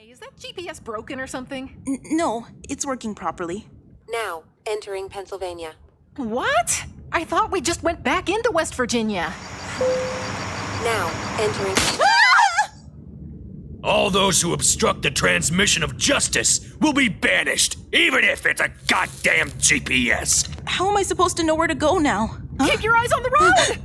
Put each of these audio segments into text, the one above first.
Hey, is that GPS broken or something? No, it's working properly. Now, entering Pennsylvania. What? I thought we just went back into West Virginia. Now, entering... All those who obstruct the transmission of justice will be banished, even if it's a goddamn GPS. How am I supposed to know where to go now? Huh? Keep your eyes on the road!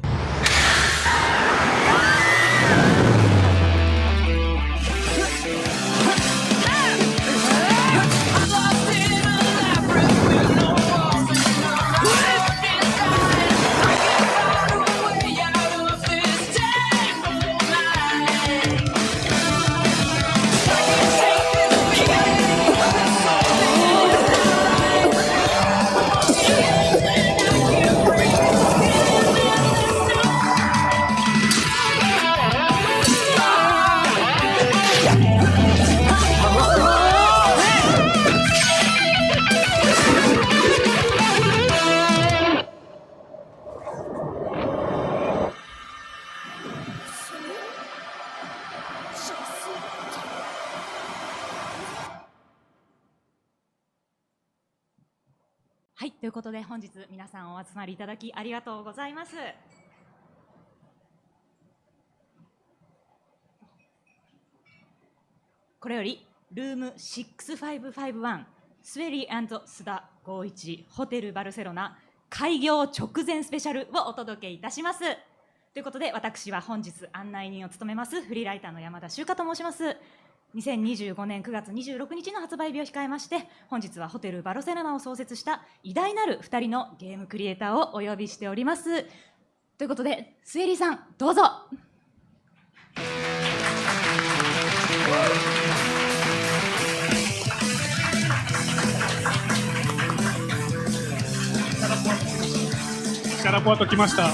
はい、ということで本日皆さんお集まりいただきありがとうございます。これよりルーム6551スウェリー&須田剛一ホテルバルセロナ開業直前スペシャルをお届けいたします。ということで私は本日案内人を務めますフリーライターの山田修香と申します。2025年9月26日の発売日を控えまして、本日はホテルバルセロナを創設した偉大なる2人のゲームクリエイターをお呼びしております。ということでスエリーさんどうぞ。シャラポワと来ました。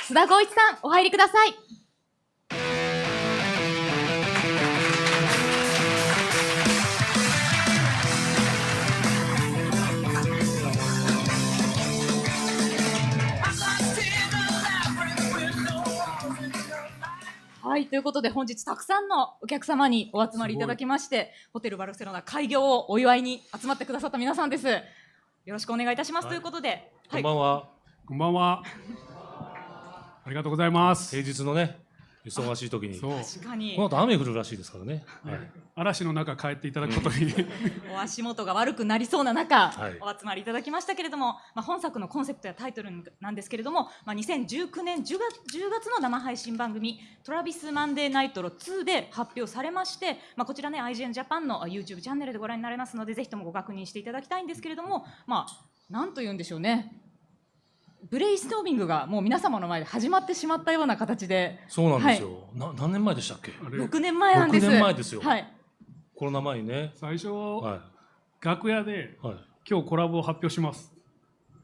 須田剛一さんお入りください。はい、ということで本日たくさんのお客様にお集まりいただきまして、ホテルバルセロナ開業をお祝いに集まってくださった皆さんです。よろしくお願いいたします。ということで、こんばんは。こんばんは。ありがとうございます。平日のね、忙しい時に。そう。確かにこの後雨降るらしいですからね。はい。嵐の中帰っていただくことに。お足元が悪くなりそうな中、はいお集まりいただきましたけれども、本作のコンセプトやタイトルなんですけれども、2019年10月の生配信番組トラビスマンデーナイトロ2で発表されまして、こちらね IGN ジャパンの YouTube チャンネルでご覧になれますので、ぜひともご確認していただきたいんですけれども、なんと言うんでしょうね。ブレイストーミングがもう皆様の前で始まってしまったような形で、そうなんですよ。何年前でしたっけ6年前なんです。6年前ですよ。はい。コロナ前にね。最初、は楽屋で、い。はい。今日コラボを発表します。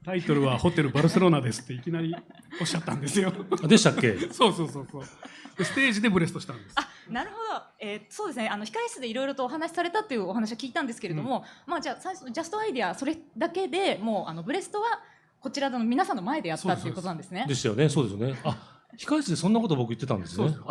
タイトルはホテルバルセロナですっていきなりおっしゃったんですよ。あでしたっけそうでステージでブレストしたんです。なるほど、そうですね、控え室でいろいろとお話しされたというお話は聞いたんですけれども、じゃあ最初ジャストアイデアそれだけでもうブレストはこちらの皆さんの前でやったっていうことなんですね。でしたよね。そうですよね。控室でそんなこと僕言ってたんですね。そう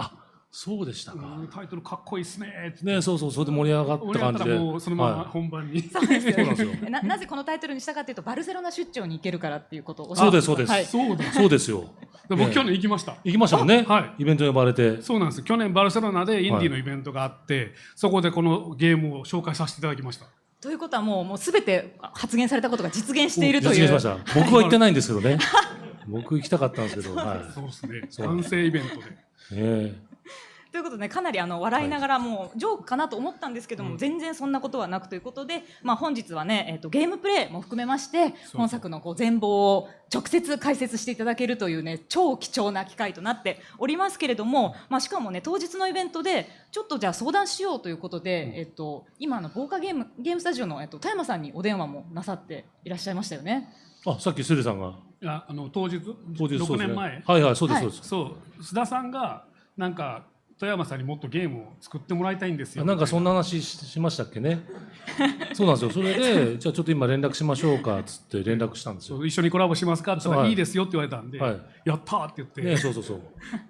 そうでしたか。タイトルかっこいいっすねってね、そうそれで盛り上がった感じで。もうそのまま本番に。そうですよそうなんですよ。なぜこのタイトルにしたかというと、バルセロナ出張に行けるからっていうことをおっしゃそうってですそうです。はいそうですよ。僕去年行きました。行きましたもんね。はい。イベントに呼ばれて。そうなんです。去年バルセロナでインディーのイベントがあって、そこでこのゲームを紹介させていただきました。ということはもうすべて発言されたことが実現しているという。実現しました。僕は行ってないんですけどね。僕行きたかったんですけど。はい。そうですね。そう完成イベントで。ということで、かなり笑いながらもうジョークかなと思ったんですけども、全然そんなことはなくということで、本日はね、ゲームプレイも含めまして本作の全貌を直接解説していただけるというね、超貴重な機会となっておりますけれども、しかもね当日のイベントでちょっとじゃあ相談しようということで、今防火ゲームスタジオの田山さんにお電話もなさっていらっしゃいましたよね。さっきスリさんが。いや当日そうですね6年前。はいはい、そうですそうです。そう須田さんがなんか富山さんにもっとゲームを作ってもらいたいんですよ。なんかそんな話しましたっけね。そうなんですよ。それで、じゃあちょっと今連絡しましょうかっつって連絡したんですよ。そう一緒にコラボしますかって言ったら、はいいいですよって言われたんで、はいやったーって言って、ね、そうそうそう。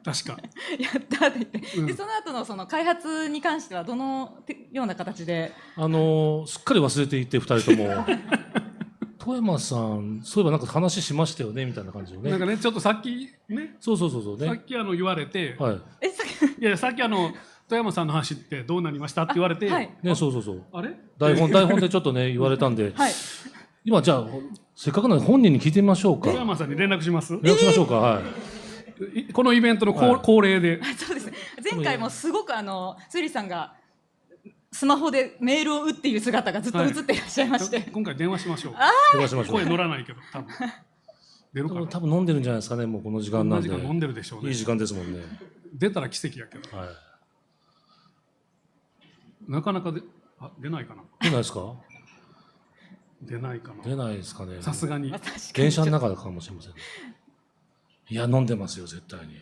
確か。やったって言って、でその後のその開発に関してはどのような形で。すっかり忘れていて2人とも富山さんそういえばなんか話しましたよねみたいな感じよね。なんかね、ちょっとさっきね、そうそうそうそうね。さっき言われて、はい。さいやさっき富山さんの話ってどうなりましたって言われて、はいね、そうそうそう。あれ台本でちょっとね言われたんで、はい今じゃあせっかくなので本人に聞いてみましょうか。富山さんに連絡します、連絡しましょうか。はい。このイベントのはい恒例で。そうですね。前回もすごくスリさんがスマホでメールを打っている姿がずっと映っていらっしゃいまして、今回電話しましょう。電話しましょう。声乗らないけど、多分。出るかな。多分飲んでるんじゃないですかね、もうこの時間なんで。同じ時間飲んでるでしょうね。いい時間ですもんね。出たら奇跡やけど。はい。なかなか出ないかな。出ないですか。出ないかな。出ないですかね。さすがに。電車の中かもしれません。いや飲んでますよ絶対に。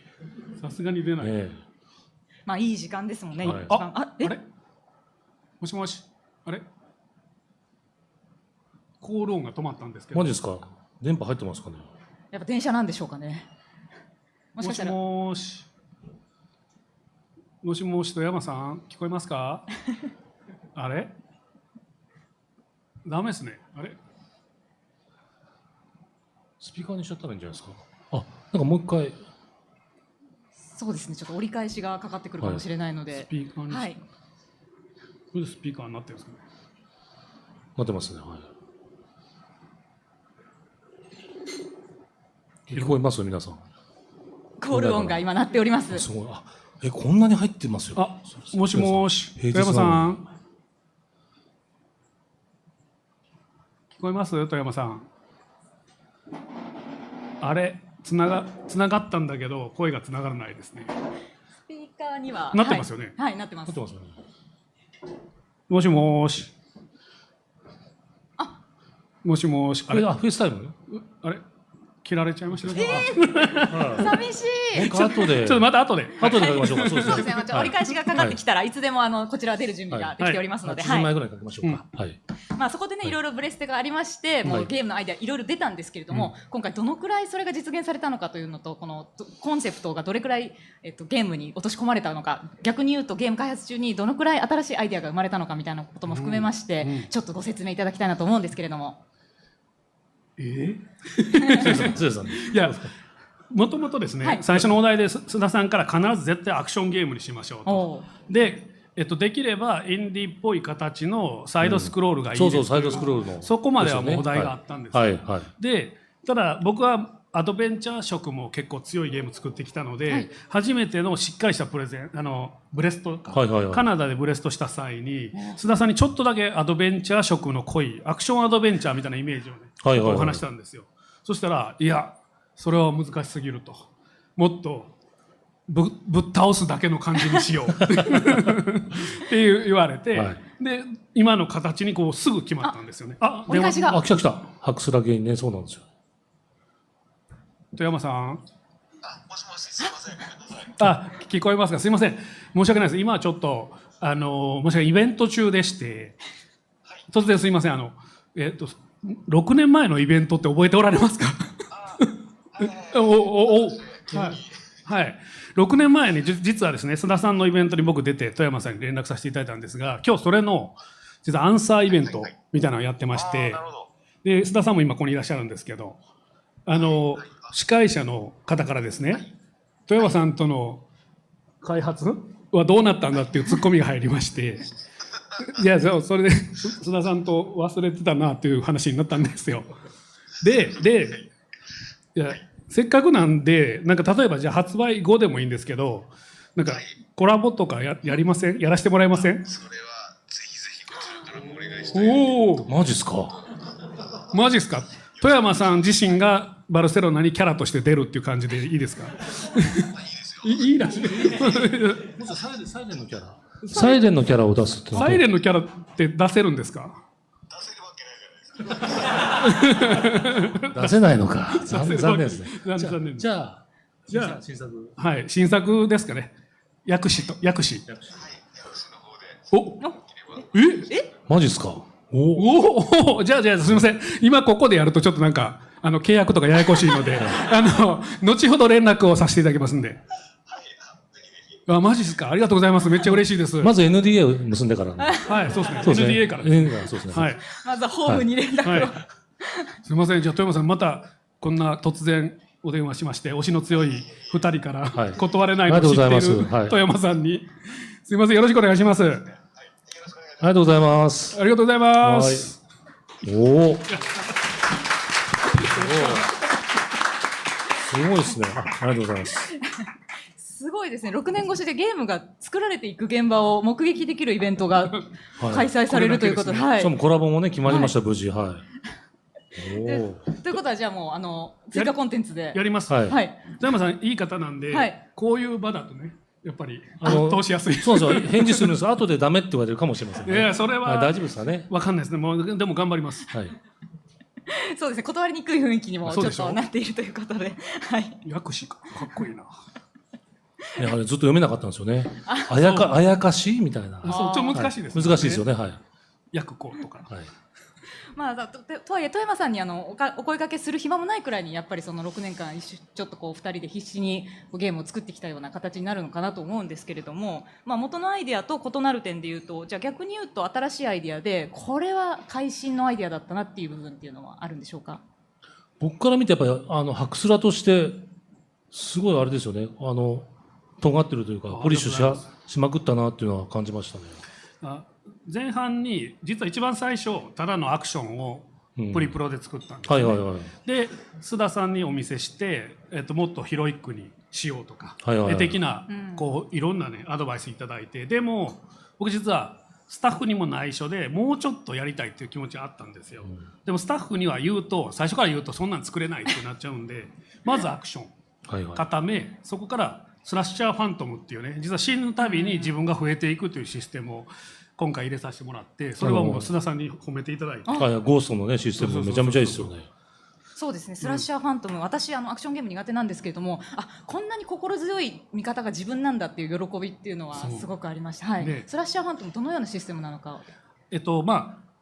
さすがに出ない。えまあいい時間ですもんね。はい一番あれもしもしあれコール音が止まったんですけど。マジですか。電波入ってますかね。やっぱ電車なんでしょうかね。もしかしたら。もしもし富山さん聞こえますかあれダメですね。あれスピーカーにしちゃったらいいんじゃないですか。あ、なんかもう一回。そうですね。ちょっと折り返しがかかってくるかもしれないので。スピーカーにはい。これでスピーカーになってるんですかね。なってますね。はい。聞こえます皆さん。コール音が今鳴っております。すごい。あ、こんなに入ってますよ。あ、もしもし富平日山なのにさん聞こえます富山さん。あれつながったんだけど声がつながらないですね。スピーカーにはなってますよねはい、はい、なってます。なってますよね。もしもし。もしもし。あれフェイスタイム。あれ切られちゃいましたね。寂しい。僕後で。ちょっとまた後で。後でかけましょうか。そうそうですね。折り返しがかかってきたら、いつでもこちら出る準備ができておりますので、 8はい。時前ぐらいにかけましょうか。はい。まあそこでね、いろいろブレステがありまして、もうゲームのアイデアいろいろ出たんですけれども、今回どのくらいそれが実現されたのかというのと、このコンセプトがどれくらいゲームに落とし込まれたのか、逆に言うとゲーム開発中にどのくらい新しいアイデアが生まれたのかみたいなことも含めまして、ちょっとご説明いただきたいなと思うんですけれども。剛さん。いやもともとですね、はい最初のお題で須田さんから必ず絶対アクションゲームにしましょうと。おうで、できればインディーっぽい形のサイドスクロールがいいです、そうそうサイドスクロールの。そこまではもうお題があったんですよ。はいはい。でただ僕はアドベンチャー色も結構強いゲーム作ってきたので、はい初めてのしっかりしたプレゼンブレストか、はいはいはいカナダでブレストした際に須田さんにちょっとだけアドベンチャー色の濃いアクションアドベンチャーみたいなイメージをね、はいはいはいお話したんですよ。そしたらいやそれは難しすぎると、もっとぶっ倒すだけの感じにしようって言われて、はいで今の形にこうすぐ決まったんですよね。あ折り返しがあ、来た来た。ハクスラゲインね、そうなんですよ。富山さん。もしもし、すいません。あ、聞こえますか。すいません。申し訳ないです。今はちょっともしかしてイベント中でして、突然すいません。6年前のイベントって覚えておられますか。はい。6年前に実はですね、須田さんのイベントに僕出て富山さんに連絡させていただいたんですが、今日それの実はアンサーイベントみたいなのをやってまして、で須田さんも今ここにいらっしゃるんですけど、司会者の方からですね、富山さんとの開発はどうなったんだっていうツッコミが入りまして、いやそれで須田さんと忘れてたなっていう話になったんですよ。でいやせっかくなんでなんか例えばじゃあ発売後でもいいんですけど、なんかコラボとかやりません？やらせてもらえません？それはぜひぜひこちらからもお願いしたい。おお、マジっすか。マジっすか。富山さん自身がバルセロナにキャラとして出るっていう感じでいいですか？いいらしい。サイレンのキャラ。サイレンのキャラを出すって。サイレンのキャラって出せるんですか？出せるわけないじゃないですか。出せないのか。残念ですね。残念です。じゃあじゃあ新作。はい、新作ですかね。薬師と、薬師。薬師の方で。おマジっすか？おじゃあすみません。今ここでやるとちょっとなんか、契約とかややこしいので、後ほど連絡をさせていただきますんで。はい、ぜひぜひ。あ、マジですか。ありがとうございます。めっちゃ嬉しいです。まず NDA を結んでからね。はい、そうですね。そうですね。 NDA からです。 NDA からそうですね。はい。まずはホームに連絡を。はい。すみません。じゃあ、富山さん、また、こんな突然お電話しまして、推しの強い2人から、はい断れないのを知っているありがとうございますはい富山さんに、すみません。よろしくお願いします。ありがとうございます。ありがとうございます。おお。すごいですね。ありがとうございます。すごいですね。6年越しでゲームが作られていく現場を目撃できるイベントが開催されるということで。はいしかもコラボもね、決まりました、無事。はい。おでお。ということは、じゃあもう、追加コンテンツで。やります。はいはい。富山さん、いい方なんで、はいこういう場だとね、やっぱり、あの通しやすい。そうなんですよ。返事するんです。後でダメって言われるかもしれませんね。いや、それは、大丈夫ですかね。わかんないですね。もう、でも頑張ります。はい。そうですね。断りにくい雰囲気にもちょっそうでしょとなっているということで。はい。薬師か。かっこいいな。いや、あれずっと読めなかったんですよね。あやかしみたいな。そう、ちょっと難しいです、難しいですよね。はい。薬効とか。はい。まあ、とはいえ富山さんにお声掛けする暇もないくらいにやっぱりその6年間ちょっとこう2人で必死にゲームを作ってきたような形になるのかなと思うんですけれども、まあ、元のアイデアと異なる点でいうと、じゃあ逆に言うと新しいアイデアでこれは会心のアイデアだったなっていう部分っていうのはあるんでしょうか？僕から見てやっぱりハクスラとしてすごいあれですよね。尖ってるというかポリッシュしまくったなっていうのは感じましたね。前半に実は一番最初ただのアクションをプリプロで作ったんですね。はいはいはい。で須田さんにお見せして、もっとヒロイックにしようとか、はいはいはい的なこういろんなねアドバイスいただいて、でも僕実はスタッフにも内緒でもうちょっとやりたいっていう気持ちがあったんですよ。でもスタッフには最初から言うとそんなん作れないってなっちゃうんで、まずアクションはいはい。固め、そこからスラッシャーファントムっていうね、実は死ぬたびに自分が増えていくというシステムを今回入れさせてもらって、それはもう須田さんに褒めていただいて、はい、ゴーストのねシステムめちゃめちゃいいですよね。そうですね、スラッシャーファントム、私アクションゲーム苦手なんですけれども、こんなに心強い味方が自分なんだっていう喜びっていうのはすごくありました。はいね。スラッシャーファントムどのようなシステムなのか。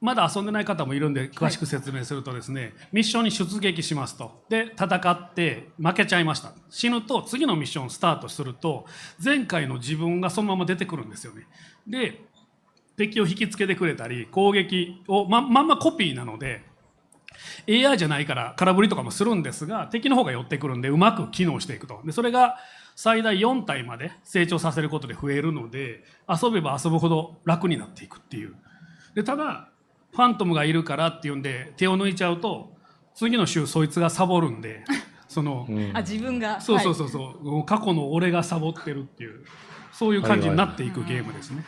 まだ遊んでない方もいるんで詳しく説明するとですね、ミッションに出撃しますと。で、戦って負けちゃいました。死ぬと次のミッションスタートすると、前回の自分がそのまま出てくるんですよね。で、敵を引きつけてくれたり、攻撃をまんまコピーなので、AI じゃないから空振りとかもするんですが、敵の方が寄ってくるんでうまく機能していくと。で、それが最大4体まで成長させることで増えるので、遊べば遊ぶほど楽になっていくっていう。で、ただ、ファントムがいるからっていうんで手を抜いちゃうと、次の週そいつがサボるんで、自分が。そう、過去の俺がサボってるっていう、そういう感じになっていくゲームですね。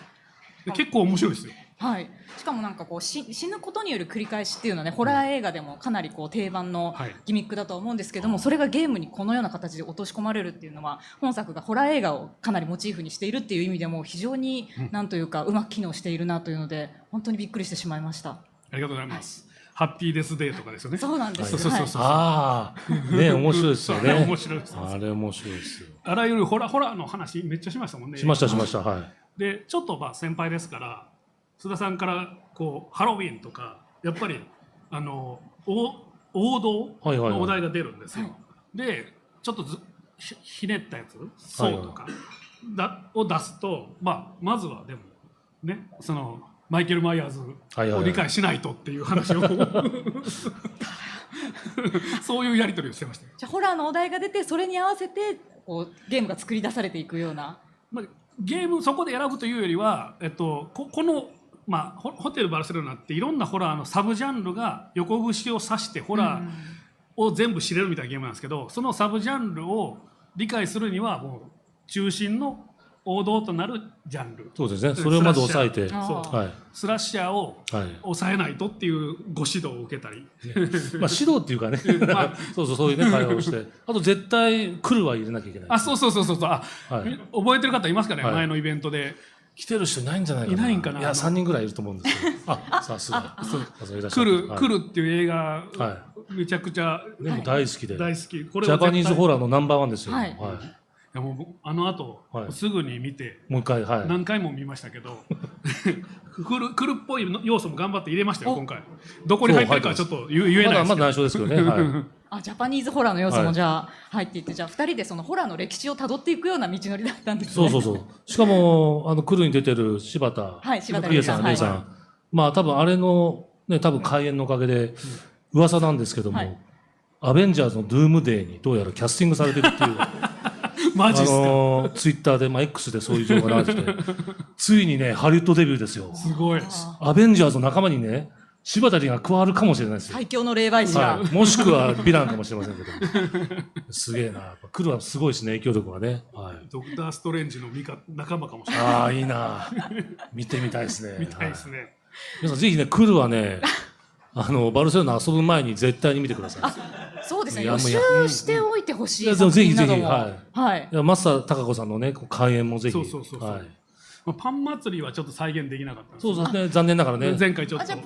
で結構面白いですよ。はい、しかもなんかこう死ぬことによる繰り返しっていうのはね、ホラー映画でもかなりこう定番のギミックだと思うんですけども、それがゲームにこのような形で落とし込まれるっていうのは、本作がホラー映画をかなりモチーフにしているっていう意味でも非常になんというかうまく機能しているなというので、本当にびっくりしてしまいました。ありがとうございます。ハッピーデスデーとかですよね。そうなんですよ。そう。ああ、ね、面白いですよね。面白いです。あれ面白いですよ。あらゆるホラーの話めっちゃしましたもんね。しました。はい。で、ちょっと先輩ですから、須田さんからこうハロウィンとかやっぱり王道のお題が出るんですよ。で、ちょっとひねったやつ、そうとかを出すと、まずはでもね、マイケル・マイヤーズを理解しないとっていう話をそういうやり取りをしてました。じゃあホラーのお題が出て、それに合わせてこうゲームが作り出されていくような。ゲームそこで選ぶというよりは、このホテルバルセロナっていろんなホラーのサブジャンルが横串を刺してホラーを全部知れるみたいなゲームなんですけど、そのサブジャンルを理解するにはもう中心の王道となるジャンル、そうですね。それをまず抑えて、スラッシャーを抑えないとっていうご指導を受けたり、指導っていうかね、そういうね会話をして、あと絶対来るは入れなきゃいけない。そう覚えてる方いますかね、前のイベントで。来てる人いないんじゃないかな。いないんかな。いや、3人ぐらいいると思うんですけど。さすが。来るっていう映画、めちゃくちゃでも大好きで。大好き。ジャパニーズホラーのナンバーワンですよ。やもう僕あの後、はいすぐに見てもう一回、はい。何回も見ましたけど来るっぽい要素も頑張って入れましたよお今回。どこに入ってるかはちょっと言えないですけど、まだ内緒ですけどね。はい。あ、ジャパニーズホラーの要素はいもじゃあ入っていって、じゃあ2人でそのホラーの歴史をたどっていくような道のりだったんですね。そうそうそう。しかも、クルーに出てる柴田はい柴田理恵さん、はい理恵さん。まあ、多分あれの、ね、多分開演のおかげで、噂なんですけども、はいアベンジャーズのドゥームデーにどうやらキャスティングされてるっていう、マジっすか。ツイッターで、まあ、X でそういう情報が流れてて、ついにね、ハリウッドデビューですよ。すごい。アベンジャーズの仲間にね、柴田理恵が加わるかもしれないですよ。最強の霊媒師が。はい、もしくはヴィランかもしれませんけど。すげえな。やっぱクルーはすごいですね、影響力がね。はい。ドクターストレンジの仲間かもしれない。ああ、いいな。見てみたいですね。みたいですはいね。皆さんぜひね、クルーはね、バルセロナ遊ぶ前に絶対に見てください。そうですね。いや予習もうしておいてほしいいや作ぜひぜひ品なども。はいはい。いやマスター高子さんのね、開演もぜひ。そうそうそうそうはい。まあパン祭りはちょっと再現できなかったんですそうですね、残念ながらね。前回ちょっとあ、じゃあ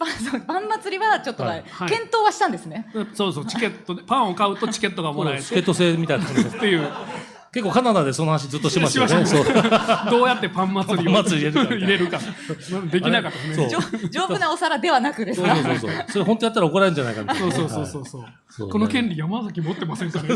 そうパン祭りはちょっと、はいはい検討はしたんですね。そうそうチケットでパンを買うとチケットがもらえてチケット制みたいな感じです。っていう結構カナダでその話ずっとしてましたよね。しまそう。どうやってパン祭りをパン祭り入れるかできなかったですね。そう丈夫なお皿ではなくですか。そうそうそう。それ本当やったら怒られるんじゃないかみたいなね。そうそうそうそうはいそう。この権利山崎持ってませんかね。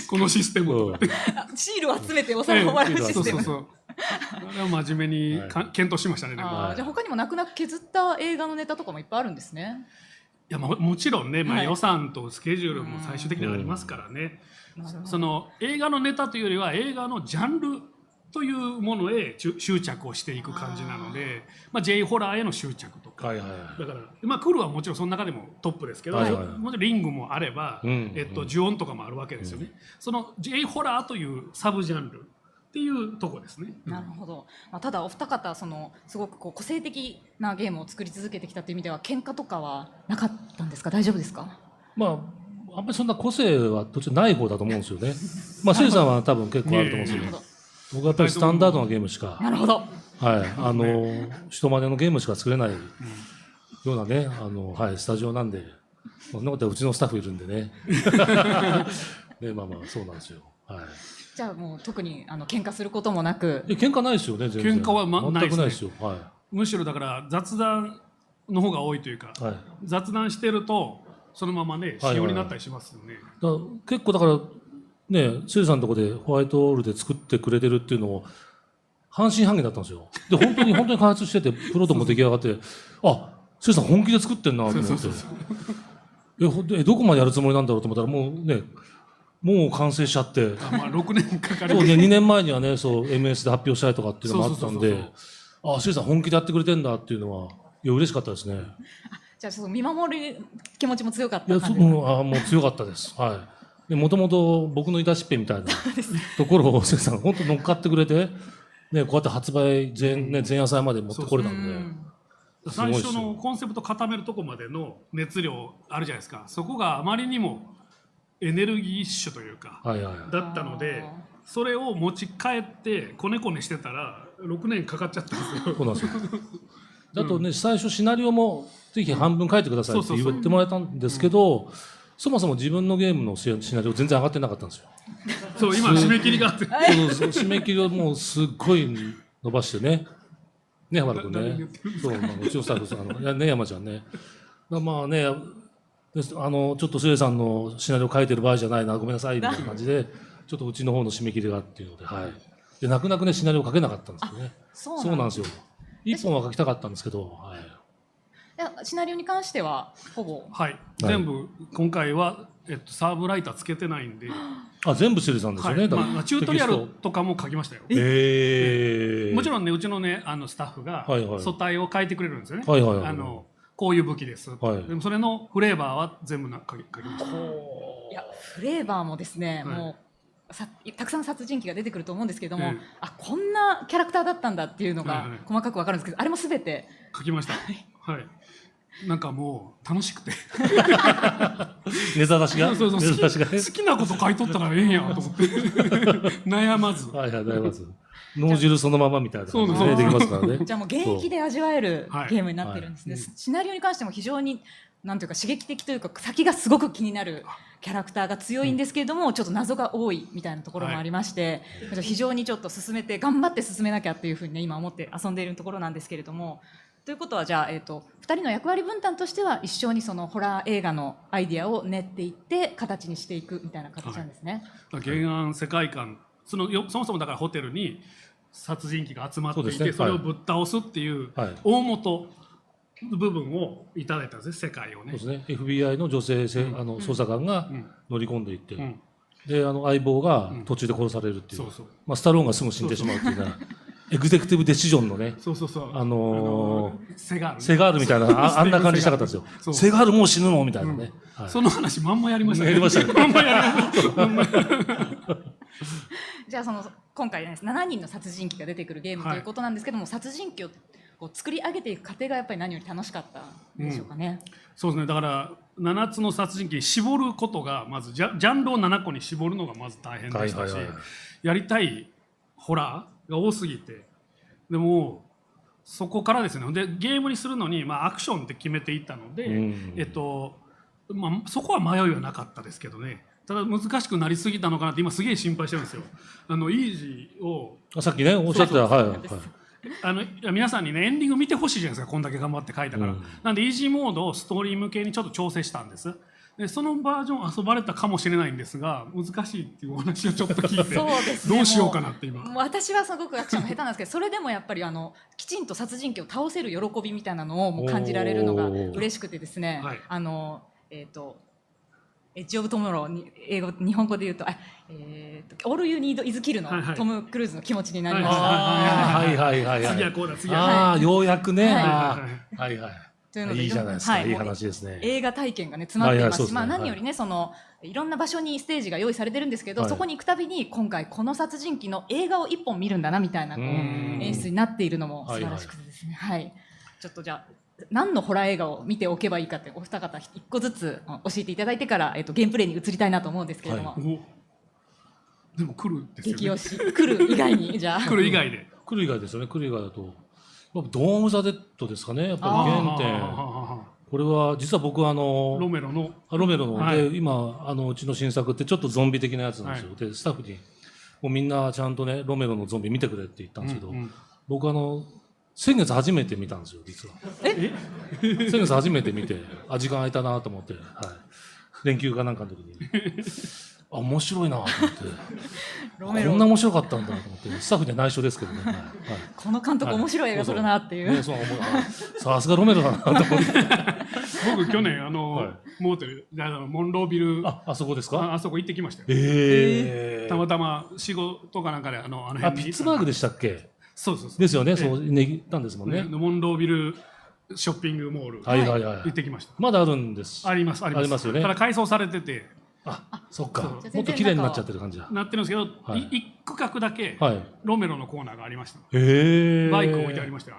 このシステムとかって。シールを集めてお皿を割るシステム。そうそうそう。あれは真面目に検討しましたね。でもあーじゃあ他にも泣く泣く削った映画のネタとかもいっぱいあるんですね。いやもちろんね、まあ、はい予算とスケジュールも最終的にありますからね。なるほどその映画のネタというよりは映画のジャンルというものへ執着をしていく感じなので、まあ、J ホラーへの執着とか。はいはいはい。だから、まあ、クルーはもちろんその中でもトップですけど、はいはいはいもちろんリングもあれば、うん呪音とかもあるわけですよね。その J ホラーというサブジャンルっていうとこですね。なるほど。まあ、ただお二方すごく個性的なゲームを作り続けてきたという意味では喧嘩とかはなかったんですか。大丈夫ですか。まあ、あんまりそんな個性は途中ない方だと思うんですよね。まあ、シェイさんは多分結構あると思うんですけどなるほ、僕はやっぱりスタンダードなゲームしか、なるほど。はい、人真似のゲームしか作れないようなね、はい、スタジオなんで、そんなことはうちのスタッフいるんでね。ね、まあまあ、そうなんですよ。はい。じゃあもう特に喧嘩することもなく。喧嘩ないですよね、全然。喧嘩は全くないですよ。はむしろだから雑談の方が多いというか、い。はい。雑談してるとそのままねはい仕様になったりしますよね。だから結構だから、ね、シェイさんのとこでホワイトオールで作ってくれてるっていうのを、半信半疑だったんですよ。で、本当に開発してて、プロトも出来上がって、あ、シェイさん本気で作ってんなと思って。どこまでやるつもりなんだろうと思ったら、もうね、もう完成しちゃって。あまあ6年かかるそうね、2年前にはね、そう、MS で発表したりとかっていうのもあったんそうそうで、あ、シェイさん本気でやってくれてんだっていうのは、いや、嬉しかったですね。じゃあちょっと見守る気持ちも強かっいや、た感じですか。もう強かったです。はい。で、もともと僕の言い出しっぺみたいなところを、シェイさん本当乗っかってくれて、ね、こうやって発売前夜祭まで持ってこれたんで、最初のコンセプト固めるとこまでの熱量あるじゃないですか。そこがあまりにもエネルギッシュというか、はいはいはい。だったのでそれを持ち帰ってこねこねしてたら6年かかっちゃったんですよ。そうなんですよ。あとね、最初シナリオもぜひ半分書いてくださいって言ってもらえたんですけど、そもそも自分のゲームのシナリオ全然上がってなかったんですよ。そう今締め切りがあってそう締め切りをもうすっごい伸ばしてね。ね、浜田君ね。そう、まあ、うちのスタッフさん、ね、山ちゃんね。まあね、ちょっとスエさんのシナリオ書いてる場合じゃないな、ごめんなさい、みたいな感じで、ちょっとうちの方の締め切りがっていうので、はい。で、泣く泣くね、シナリオ書けなかったんですよね。そうなんですよ。一本は書きたかったんですけど、はい。いやシナリオに関してはほぼ。はい、全部今回は、サーブライターつけてないんで、あ、全部シェリさんですよね。はいまあ、チュートリアルとかも書きましたよ。もちろんねうちのねスタッフがはいはい素体を変えてくれるんですよね。はいはいはいこういう武器です。はいでもそれのフレーバーは全部書きました。いやフレーバーもですね、はいもうたくさん殺人鬼が出てくると思うんですけども、うんあこんなキャラクターだったんだっていうのがはいはい細かく分かるんですけど、あれもすべて書きました。はい。なんかもう楽しくてネタ出しがそうそうそうネタ出しがね。好きなこと書いとったらええんやと思って悩まず。はいはい、なります。脳汁そのままみたいな感じそうでねできますからね。じゃあもう現役で味わえるはいゲームになってるんですね、はいシナリオに関しても非常になんていうか刺激的というか先がすごく気になるキャラクターが強いんですけれども、ちょっと謎が多いみたいなところもありまして、非常にちょっと頑張って進めなきゃっていうふうにね今思って遊んでいるところなんですけれども、ということはじゃあ、2人の役割分担としては一緒にそのホラー映画のアイディアを練っていって形にしていくみたいな形なんですね。原案世界観そもそもだからホテルに殺人鬼が集まっていて そうですね、それをぶっ倒すっていうはい大元部分をいただいたんですね、世界をね。そうですね。FBI の女性捜査官が乗り込んでいって、んで相棒が途中で殺されるっていう、そうそうまあスタローンがすぐ死んでしまうっていうのはエグゼクティブデシジョンのね。そうそうそうセガガールみたいなあんな感じしたかったんですよ。そうセガールもう死ぬのみたいなね。はいその話まんまやりましたね。やりましたね。まんまやりましたじゃあ今回ね7人の殺人鬼が出てくるゲームということなんですけども、殺人鬼をこう作り上げていく過程がやっぱり何より楽しかったんでしょうかね。そうですね。だから7つの殺人鬼絞ることがまずジャンルを7個に絞るのがまず大変でしたし、はいはいはいやりたいホラーが多すぎて、でもそこからですね。でゲームにするのにアクションって決めていったので、そこは迷いはなかったですけどね。ただ難しくなりすぎたのかなって今すげえ心配してるんですよ。イージーをさっきねおっしゃってた、はいはい。いや皆さんにねエンディング見てほしいじゃないですか、こんだけ頑張って書いたから、なんでイージーモードをストーリー向けにちょっと調整したんです。でそのバージョン遊ばれたかもしれないんですが難しいっていうお話をちょっと聞いてそうですね、どうしようかなって今もう私はすごくアクションが下手なんですけど、それでもやっぱりきちんと殺人鬼を倒せる喜びみたいなのをもう感じられるのが嬉しくてですね、はいエッジ・オブ・トモローに日本語で言うとオール・ユー・ニード・イズ・キルのはいはいトム・クルーズの気持ちになりました。はいはいはいはい。次はこうだ次はああようやくね。はいはいはい。というのでいいじゃないですか。はいいい話ですね。映画体験がね詰まっていますし、はいはいそうですね何よりねいろんな場所にステージが用意されてるんですけど、はいそこに行くたびに今回この殺人鬼の映画を一本見るんだなみたいな演出になっているのも素晴らしくてですね、はいちょっとじゃあ何のホラー映画を見ておけばいいかってお二方一個ずつ教えていただいてから、ゲームプレイに移りたいなと思うんですけれども、おでも来るんですよね。激推し来る以外にじゃあ来る以外で来る以外ですよね。来る以外だとやっぱドーム・ザ・デッドですかね。やっぱり原点。これは実は僕はロメロので今うちの新作ってちょっとゾンビ的なやつなんですよ。でスタッフにもうみんなちゃんとねロメロのゾンビ見てくれって言ったんですけど、僕先月初めて見たんですよ実は。先月初めて見て時間空いたなと思って、はい、連休かなんかの時に面白いなと思ってロメロこんな面白かったんだと思ってスタッフには内緒ですけどね、はいはい、この監督面白い映画撮るなっていう、ね、そうさすがロメロだなと思って僕去年はいモーテルモンロービルあそこですか。あそこ行ってきましたよ。たまたま仕事かなんかであの辺にピッツバーグでしたっけ。そうそうそうですよね。そうね行ったんですもんね。モンロービルショッピングモールはいはいはい。行ってきました。まだあるんです。ありますあります。ありますよねただ改装されててそっか。そうもっと綺麗になっちゃってる感じだ。なってるんですけど、はい一区画だけはい。ロメロのコーナーがありました。へえ。バイク置いてありましたよ。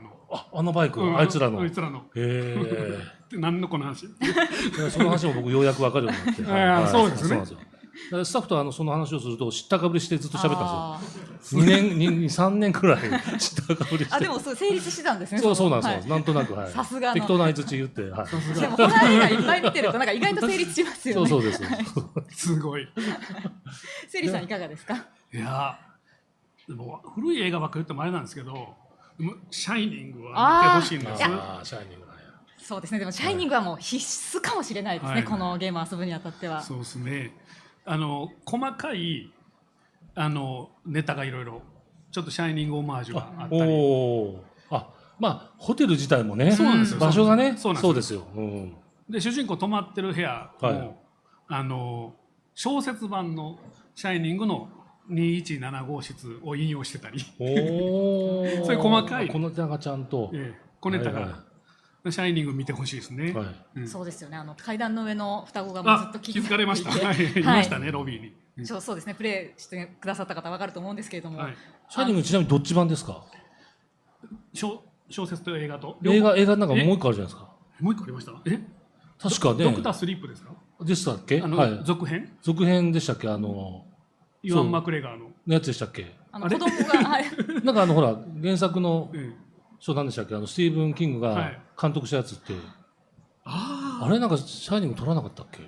あのバイク、うんあいつらの。へあいつらの。え。何のこの話。その話も僕ようやく分かるようになって。あーそうですねそうなんですよ。だからスタッフとその話をすると知ったかぶりしてずっと喋ったあんですよ。3年くらい知ったかぶりして。でもそう成立してたんですね。そうなんですよ。はいなんとなくはい。さすがの適当な相槌言って。はい。でもホラー映画いっぱい見てるとなんか意外と成立しますよね。そうです。すごい。セリさんいかがですか。いやでも古い映画ばっかり言ってもあれなんですけど、でもシャイニングは見てほしいんです。ああ、シャイニングなんや。そうですね。でもシャイニングはもう必須かもしれないですね。はいこのゲームを遊ぶにあたっては。そうですね。細かいネタがいろいろちょっとシャイニングオマージュがあったり。おお。まあホテル自体もね。そうなんですよ場所がね。そうなんですよそうですよ。うん。で主人公泊まってる部屋も、小説版の「シャイニング」の2175号室を引用してたり、おお。そういう細かいこのネタがちゃんと。小ネタはいが「シャイニング」見てほしいですね。はい。そうですよね。階段の上の双子がもうずっあと気づかれました。ていてはい、いましたね、ロビーに。そうですね。プレイしてくださった方わかると思うんですけれども、はいシャイニングちなみにどっち版ですか。小説と映画と映画なんかもう一個あるじゃないですか。もう一個ありました。確かね。ドクタースリープですか。でしたっけ。はい。続編続編でしたっけイワン・マクレガーの。のやつでしたっけ。子供がはいなんかほら原作のええ書なんでしたっけスティーブン・キングがはい監督したやつって、ああれなんかシャイニング取らなかったっけ？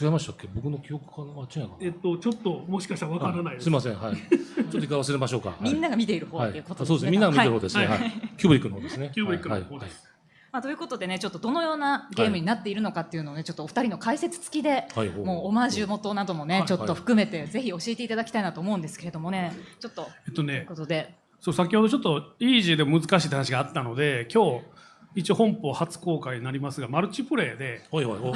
違いましたっけ？僕の記憶かな。あ、違うかな。ちょっともしかしたらわからないですす。いません。はい。ちょっと一回忘れましょうか。はいみんなが見ている方はいということですね。そうですね。みんなが見てる方ですね。ははいい。キューブリックの方ですね。キューブリックのはい方です。まあ、ということでね、ちょっとどのようなゲームになっているのかっていうのをね、ちょっとお二人の解説付きで、はいもうオマージュ元などもね、はいちょっと含めて、ぜひ教えていただきたいなと思うんですけれどもね、ちょっと、というねことで、そう先ほどちょっとイージーで難しいって話があったので、今日一応本邦初公開になりますが、マルチプレイではいはい。お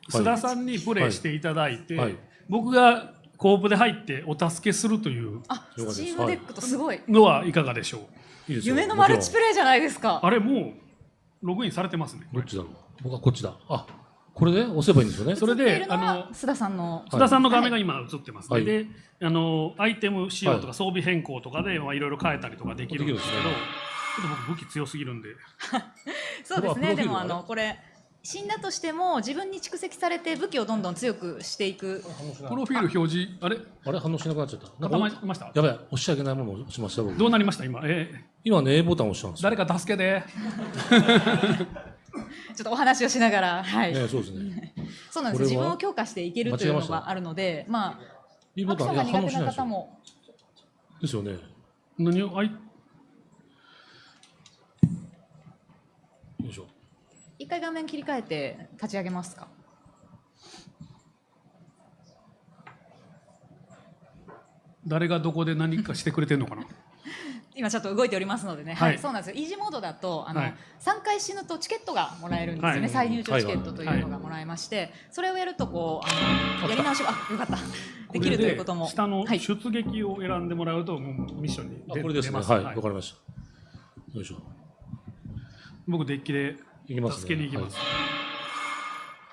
須田さんにプレイしていただいて、はい僕がコープで入ってお助けするというあ、了解ですスチームデックとすごい、のはいかがでしょう。いいですよ夢のマルチプレイじゃないですか。あれもうログインされてますね。どっちだろう。僕はこっちだ。あ、これで押せばいいんですよね。それ映っていでるのは須田さんの、須田さんの画面が今映ってます、はいでアイテム仕様とかは装備変更とかでまあいろいろ変えたりとかできるんですけど、できるんですねちょっと僕武器強すぎるんで、そうですね、でもプロフィールはねこれ、死んだとしても、自分に蓄積されて武器をどんどん強くしていく、プロフィール表示あれあれ反応しなくなっちゃった。なん固まかりました。やばい。押しちゃいけないものを押しました僕。どうなりました今、今ね A ボタンを押したんですよ。誰か助けて。ちょっとお話をしながら、はい、ね、そうですね。そうなんですよ、自これは分を強化していけるというのがあるので、まあ、 B アボタンいやクションが苦手な反応しないですよ。方も、ですよね。何をよいしょ。一回画面切り替えて立ち上げますか。誰がどこで何かしてくれてんのかな。今ちょっと動いておりますのでね、はいはい、そうなんですよ。イージーモードだとはい3回死ぬとチケットがもらえるんですよね、はい再入場チケットというのがもらえまして、それをやるとこうやり直しがよかったできるということも、下のはい、出撃を選んでもらうともうミッションにあ、これですね。出はい、わかりました。よいしょ。僕デッキでいきますね助けに行きます。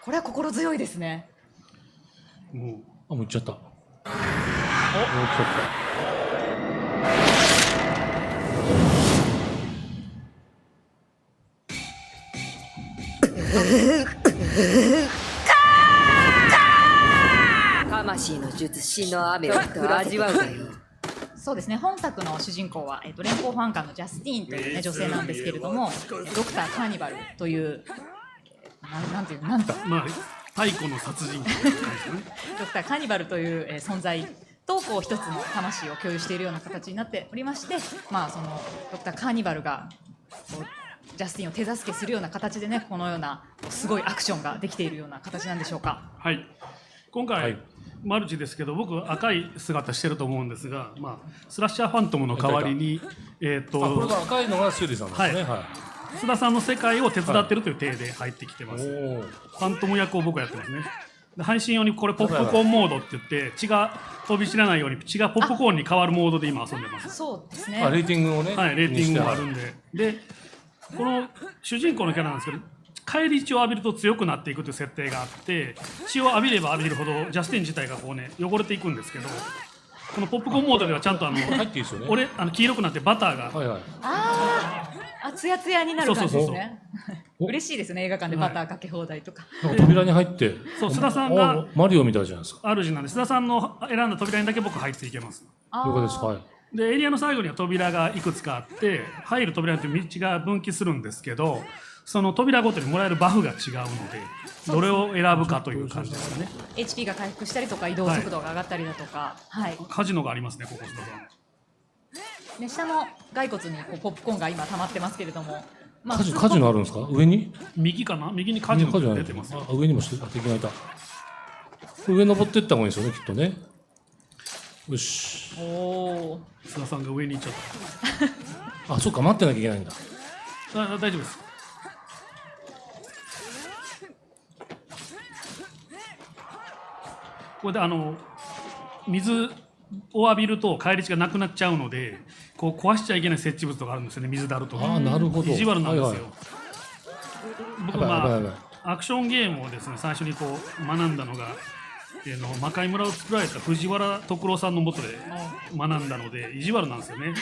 これは心強いですね。もあ、もう行っちゃった。お、来た。魂の術師の雨をと味わうがいい。そうですね、本作の主人公は、連邦保安官のジャスティーンという、ね、女性なんですけれども、ドクター・カーニバルという、なんていうなんとうまあ太古の殺人鬼って感じですね。ドクター・カーニバルという、存在とこう一つの魂を共有しているような形になっておりまして、まあ、そのドクター・カーニバルがこうジャスティンを手助けするような形でね、このようなすごいアクションができているような形なんでしょうか。はい。今回、はいマルチですけど僕赤い姿してると思うんですが、まあスラッシャーファントムの代わりにあ、これが赤いのが修理さんですね。は須田さんの世界を手伝ってるという体で入ってきてまい。す。フおお。ァントム役を僕はやってますね。で配信用にこれポップコーンモードって言って血が飛び散らないように血がポップコーンに変わるモードで今遊んでます。そうですあ、レね。ーティングをね。はい、レーティングもあるにしんで。で、この主人公のキャラなんですけど、返り血を浴びると強くなっていくという設定があって、血を浴びれば浴びるほどジャスティン自体がこうね汚れていくんですけど、このポップコーンモードではちゃんとて入っていいですよね。黄色くなってバターが、はいはい。ツヤツヤになる感じですね。そう嬉しいですね、映画館でバターかけ放題とか。なんか扉に入って。そう須田さんがあマリオみたいじゃないですか。主なんで須田さんの選んだ扉にだけ僕入っていけます。了解です。はい。でエリアの最後には扉がいくつかあって入る扉によって道が分岐するんですけど、その扉ごとにもらえるバフが違うのでどれを選ぶかという感じですね。 HP が回復したりとか移動速度が上がったりだとか、はいカジノがありますね、ここ須田さん。ね、下の骸骨にこうポップコーンが今溜まってますけれども、まあ普通カジノあるんですか？上に？右かな、右にカジノカジノあるが出てますよ。あ、上にもして敵がいた。これ上登ってった方がいいですよね、きっとね。よし。おおー、須田さんが上に行っちゃっあ、そっか、待ってなきゃいけないんだ。た。大丈夫です。これで水を浴びると返り血がなくなっちゃうので、こう壊しちゃいけない設置物とかあるんですよね、水だるとか。あ、なるほど。意地悪なんですよ。はいはい僕やばいやばいやばいアクションゲームをですね最初にこう学んだのが、魔界村を作られた藤原徳郎さんのもとで学んだので意地悪なんですよね。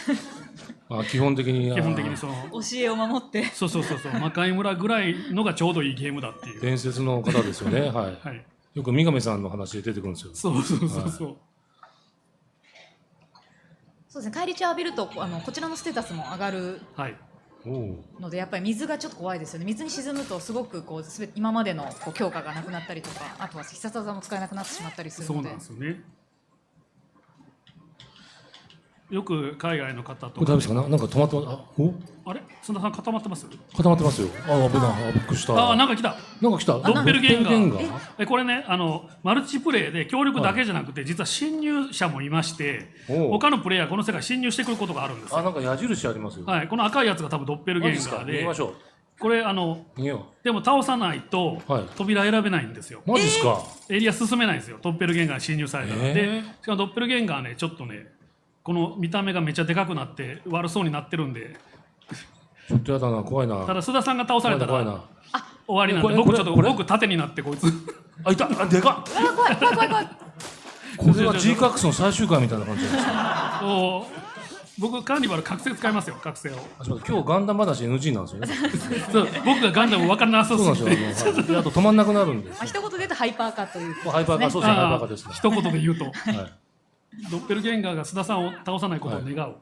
あ、基本的に。基本的にその教えを守って。そう魔界村ぐらいのがちょうどいいゲームだっていう。伝説の方ですよね。はい。はい。よく三上さんの話で出てくるんですよ。そう。そうですね、返り血を浴びるとこちらのステータスも上がるはい。のでやっぱり水がちょっと怖いですよね。水に沈むとすごくこう全て今までのこう強化がなくなったりとか、あとは必殺技も使えなくなってしまったりするので。そうなんですよね。よく海外の方とこれ大丈夫ですかなんか止まってます。あれ須田さん固まってます？固まってますよ。危ない。びっくりした。なんか来た。なんか来た。ドッペルゲンガードッペルゲンガーこれねマルチプレイで協力だけじゃなくて、実は侵入者もいまして、他のプレイヤーこの世界侵入してくることがあるんですよ。なんか矢印ありますよ。はい、この赤いやつが多分ドッペルゲンガー逃で、げましょう。これ逃げよでも倒さないとはい扉選べないんですよ。う。マジですか。エリア進めないんですよ。ドッペルゲンガーに侵入されたら。で、しかもドッペルゲンガーね、ちょっとね、この見た目がめっちゃでかくなって悪そうになってるんで、ちょっとやだな、怖いな。ただ須田さんが倒されたら怖いな。終わりなんで、僕ちょっと僕縦になってこいつ。いた。でかっ。怖い怖い怖い怖い。これは G カックスの最終回みたいな感じじゃないですか。僕カーニバル覚醒使いますよ、覚醒を。今日ガンダム話 NG なんですよね。そう僕がガンダム分からなさそうすぎて。なんですよ。であと止まんなくなるんです。一言で言うとハイパー化ということですね。ハイパー化、そうですね、ハイパー化ですね。一言で言うと、はい。ドッペルゲンガーが須田さんを倒さないことを願う。じゃ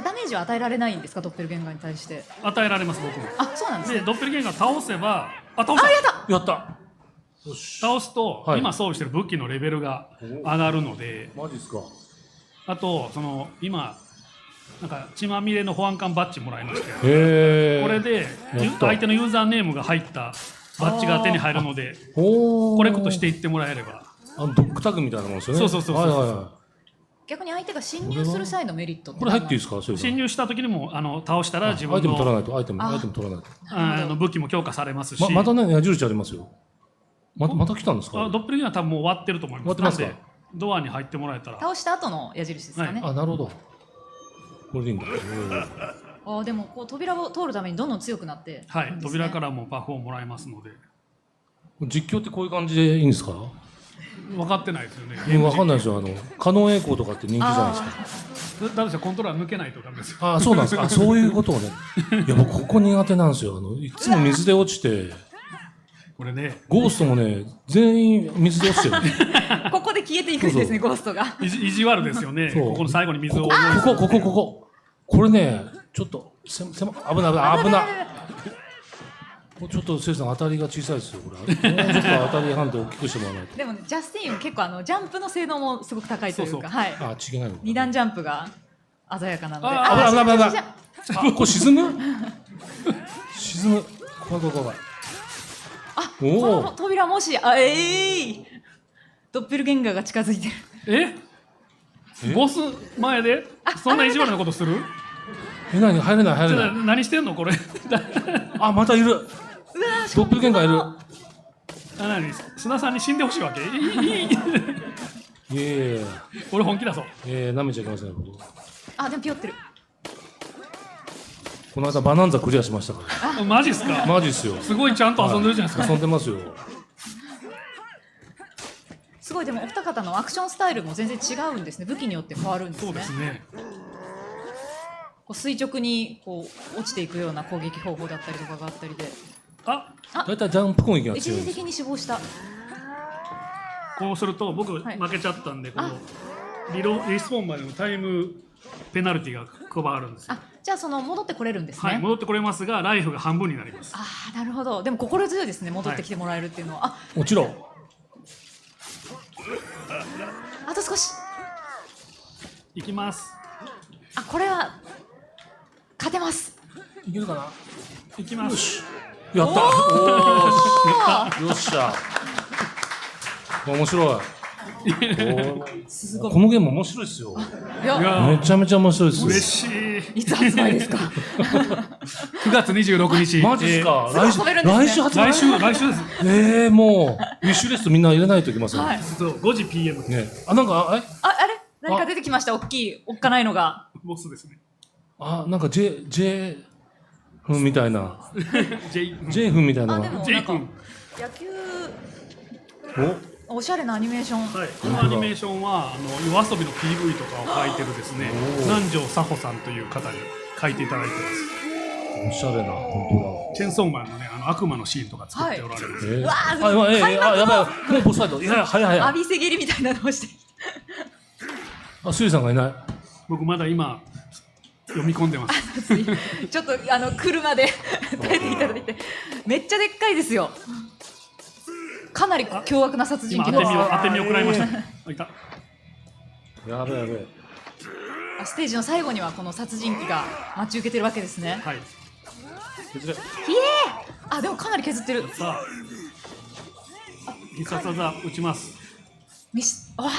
あダメージは与えられないんですか、ドッペルゲンガーに対して。与えられます、僕も。そうなんですね。で、ドッペルゲンガー倒せば、倒したやった。倒すと、はい今装備してる武器のレベルが上がるので、マジですか。あと今なんか血まみれの保安官バッジもらいまして、へえ。これでやった相手のユーザーネームが入ったバッジが手に入るので、ココレクトしていってもらえれば。ドッグタグみたいなもんですよね。そうはいはいは逆に相手が侵入する際のメリットっい。てこれ入っていいですか。それ侵入した時にも倒したら自アイ分テム取らなのいとアイテム取らないと。武器も強化されますし、またね矢印ありますよ。また来たんですか。ドッペルゲンガー多分もう終わってると思います。終わってますかなんでドアに入ってもらえたら。倒した後の矢印ですかね。なるほど。これでいいんだ。でもこう扉を通るためにどんどん強くなって、はい、扉からもバフをもらえますので。実況ってこういう感じでいいんですか。分かってないですよね。分かんないですよ。カノン栄光とかって人気じゃないですか。だってコントローラー抜けないとダメですよ。そうなんですか。そういうことをね。いや僕ここ苦手なんですよ。いつも水で落ちて。これね。ゴーストもね全員水で落ちてる。ここで消えていくんですね、ゴーストが。意地悪ですよね。ここの最後に水を。これねちょっと危ない。ちょっとせいさん当たりが小さいですよ。これちょっと当たり判定大きくしてもらわないと。でもジャスティン結構ジャンプの性能もすごく高いというか、はい。違いの。二段ジャンプが鮮やかなので。これ沈む？沈む。怖い。この扉もしドッペルゲンガーが近づいてる。ボス前でそんな意地悪なことする？何入れない。何してんのこれ？またいる。ドッペルゲンガーいる。須田さんに死んでほしいわけ？俺本気だぞ。舐めちゃいけません。でもピヨってる。この間バナンザクリアしましたかマジっすか？マジっすよ。すごいちゃんと遊んでるじゃないですか。遊んでますよ。すごい。でもお二方のアクションスタイルも全然違うんですね。武器によって変わるんですね。そうですね。垂直にこう落ちていくような攻撃方法だったりとかがあったりで。だいたいジャンプ攻撃が強い。一時的に死亡した。こうすると僕負けちゃったんで、このリスポーンまでのタイムペナルティが加わるんですよ。じゃあ戻ってこれるんですね。はい、戻ってこれますがライフが半分になります。なるほど。でも心強いですね。戻ってきてもらえるっていうのは。もちろん。あと少し。いきます。これは勝てます。いけるかな。いきます。やった。よっしゃ。面白い。このゲーム面白いですよ。めちゃめちゃ面白いです。嬉しい。いつ発売ですか？9月26日。マジですか？来週発売？来週です。もうウィッシュリストみんな入れないといけません。そう5時 PM ね。なんかあれ何か出てきました。大きいおっかないのが。ボスですね。なんか J フンみたいな。J フンみたいな。でもなんか野球。おしゃれなアニメーション。はい、このアニメーションは夜遊びの PV とかを描いてるですね、南條佐穂さんという方に描いていただいてます。おしゃれな、本チェンソーマンのね、悪魔のシーンとか作っておられる。わあ、やばい、もうボスファイト。いや、早い。浴びせ蹴りみたいなのをして。スリさんがいない。僕まだ今読み込んでます。ちょっと車で耐えていただいて、めっちゃでっかいですよ。かなり凶悪な殺人今鬼の当て身を食らいました。あいた。やべえやべえ。ステージの最後にはこの殺人鬼が待ち受けてるわけですね。はい。削れ。ひえー、あでもかなり削ってる。さあ必殺技打ちます。わ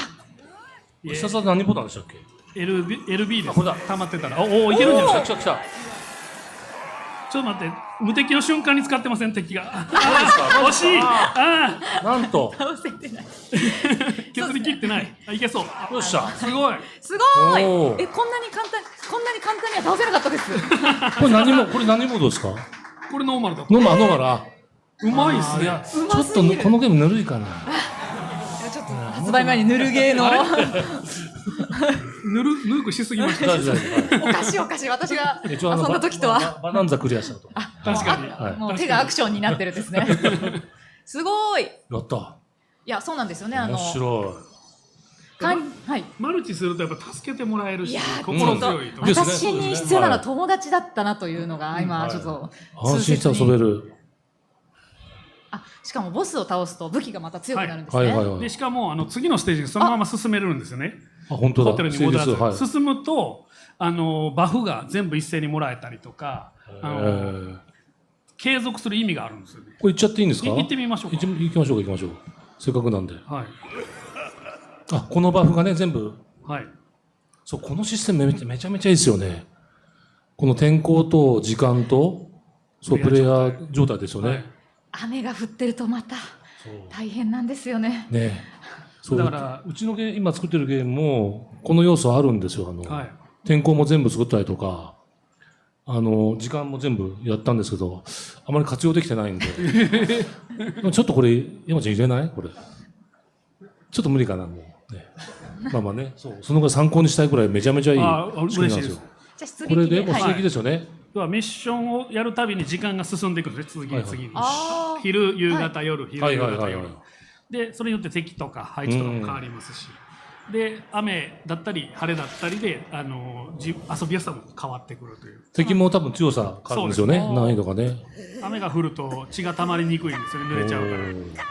必殺技何ボタンでしたっけ？ LB です。これだ溜まってたらおいけるんじゃないですか。来た来た。ちょっと待って、無敵の瞬間に使ってません敵が。そうですか。惜しい。あなんと。倒せてない。あ削り切ってない。あいけそう。よっしゃ。すごい。すごい。おーこんなに簡単には倒せなかったです。これ何モードですか？これノーマルだと。ノーマルノーマル。あうまいっすね。いやちょっとこのゲームぬるいかな。ちょっと発売前にぬるゲーのぬるくしすぎました。大丈夫大丈夫。おかしい私が遊一応んだ時とはバナンザクリアしたと。確かに。はいもう手がアクションになってるですね。すごい。やった。いやそうなんですよね。面白はい。マルチするとやっぱ助けてもらえるしいや心強いと。ですね私に必要なのは友達だったなというのが今ちょっとい。安心して遊べる。しかもボスを倒すと武器がまた強くなるんですね。ではいはいはい。しかも次のステージにそのまま進めるんですよね。あ本当だ。ホテルに戻らず、はい。進むとバフが全部一斉にもらえたりとか継続する意味があるんですよね。これ行っちゃっていいんですか？行ってみましょうか。行きましょうか行きましょう。せっかくなんで。はいあこのバフがね全部。はい。そうこのシステムめちゃめちゃいいですよね。この天候と時間とそうプレイヤー状態ですよはいね。雨が降ってるとまた大変なんですよね。ね。そうだからうちの今作ってるゲームもこの要素あるんですよ。はい。天候も全部作ったりとか、時間も全部やったんですけど、あまり活用できてないんで。でもちょっとこれ、山ちゃん入れないこれ。ちょっと無理かな、もう。ね、まあまあね、そう、そのぐらい参考にしたいぐらいめちゃめちゃいい仕組みなんですよ。じゃあ出これで、もうはい出撃ですよね。要はミッションをやるたびに時間が進んでいくんですね。次はいはいに次に。あー昼夕方夜昼はい夕はいはいはい方夜。でそれによって敵とか配置とかも変わりますし。で雨だったり晴れだったりで遊びやすさも変わってくるという。敵も多分強さ変わるんですよね、そうですね難易度がね。雨が降ると血が溜まりにくいんですよね。濡れちゃうから。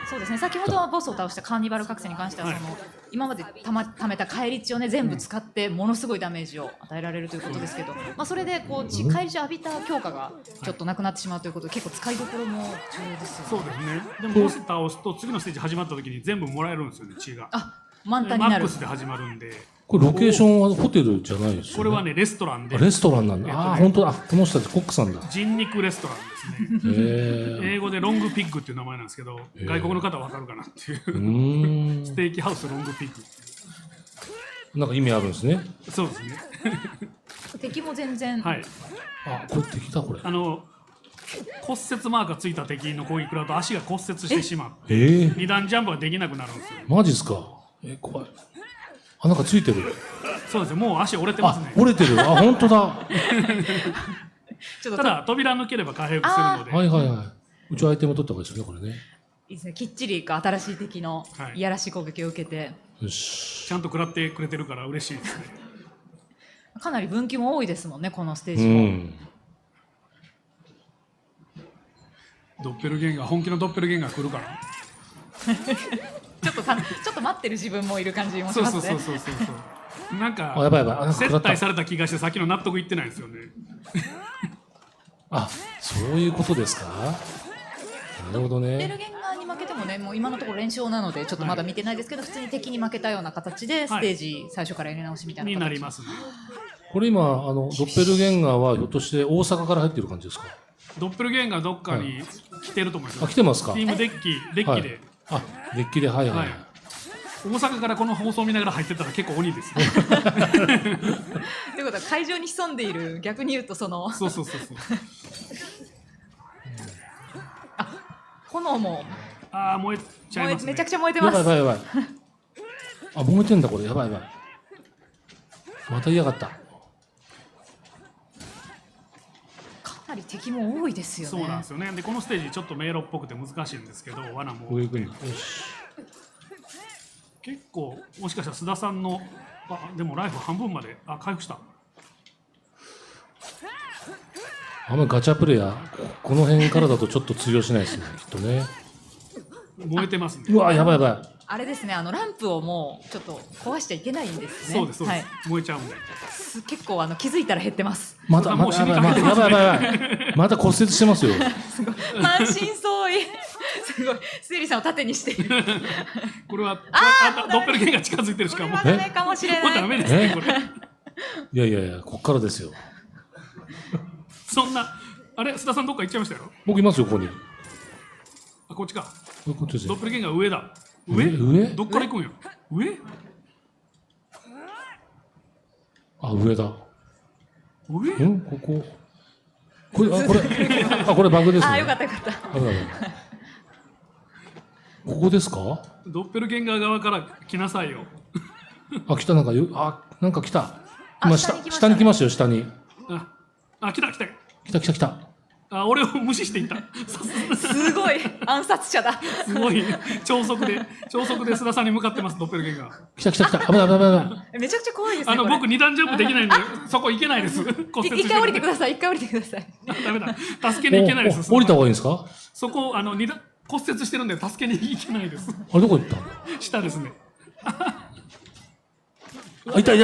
そうですね。先ほどはボスを倒したカーニバル覚醒に関してはその、今まで貯めた返り血をね全部使ってものすごいダメージを与えられるということですけど、まあそれでこう返り血を浴びた強化がちょっとなくなってしまうということで結構使いどころも重要ですよね。そうですね。でもボス倒すと次のステージ始まった時に全部もらえるんですよね。血が。満タンになるマック。スで始まるんで。これロケーションはホテルじゃないですよね。これはねレストランで。レストランなんだ。ああ、本当だ。この人たちコックさんだ。人肉レストランですね。へえ。英語でロングピッグっていう名前なんですけど、外国の方はわかるかなっていう。ステーキハウスロングピッグ。なんか意味あるんですね。そうですね。敵も全然、はい。あ、これ敵だこれ。骨折マークがついた敵の攻撃だと足が骨折してしまう。二段ジャンプができなくなるんですよ。マジっすか。怖い。あ、なんかついてる。そうですよ。もう足折れてますね。折れてる。あ、本当だ。ちょっとただ扉抜ければ回復するので。はいはいはい。うちアイテム取った方がいいですよね、これね。いいですね。きっちり新しい敵のはいいやらしい攻撃を受けて、よし。ちゃんと食らってくれてるから嬉しいですね。かなり分岐も多いですもんねこのステーうジも。ん。ドッペルゲンガー、本気のドッペルゲンガー来るから。ちょっと待ってる自分もいる感じもしそうますね。そうそうそうそう。なんかあ、やばいやばい。あ、なんか接食らった待された気がしてさっきの納得いってないんですよね。あ、そういうことですか。なるほどね。ベルゲンガーに負けてもね、もう今のところ連勝なのでちょっとまだ見てないですけど、普通に敵に負けたような形でステージ最初からやり直しみたいな形になりますね。これ今、ドッペルゲンガーはひょっとして大阪から入ってる感じですか。ドッペルゲンガーどっかに来てると思います。あ、来てますか。チームデッキで。はい。あ、デッキで、はいははいい。大阪からこの放送を見ながら入ってたら結構鬼です。ということは会場に潜んでいる逆に言うとそのそうそうそうそう。炎もああ燃えちゃいますね。めちゃくちゃ燃えてやます。ばいやばいやばい。あ、燃えてんだこれ。やばいやばい。また嫌がった。かなり敵も多いですよね。そうなんですよね。でこのステージちょっと迷路っぽくて難しいんですけど、罠も上行くんだ。よし。結構もしかしたら須田さんのでもライフ半分まで回復した。あんまりガチャプレイヤー、この辺からだとちょっと通用しないですね、きっとね。燃えてますね。うわ、やばいやばい。あれですね、ランプをもうちょっと壊しちゃいけないんですね。そうですそうです、はい、燃えちゃうんで。結構気づいたら減ってます。また、もう死にかけてますやばいやばいやばい。また骨折してますよ。すごい満身創痍。すごい、スエリさんを盾にしている。これはドッペルゲンガー近づいてるしかもうこれはダメかもしれもうダない。メですねこれ。いやいやいや、こっからですよ。そんなあれ須田さんどっか行っちゃいましたよ。僕いますよ、ここに。あこっちか。こっちですよドッ。ペルゲンガー上だ。上どっから行くんよ。上？あ、上だ。上？ここ。これバグですね。あ、よかったよかった。危ない危ないここですか？ドッペルゲンガー側から来なさいよ。あ、来た、なんか来た。あ今、下に来ましたね下に来ましたよ、下に。あ来た来た。来た。あ俺を無視していった。すごい暗殺者だ。すごい超速で須田さんに向かってますドッペルゲンガー。来た。危ない。めちゃくちゃ怖いですね。これ僕二段ジャンプできないんでそこ行けないです。骨折してる一回降りてください。一回降りてください。ダメだ。助けに行けないです。降りた方がいいんですか？そこ二段骨折してるんで助けに行けないです。あれどこ行ったの？下ですね。あ、いた。で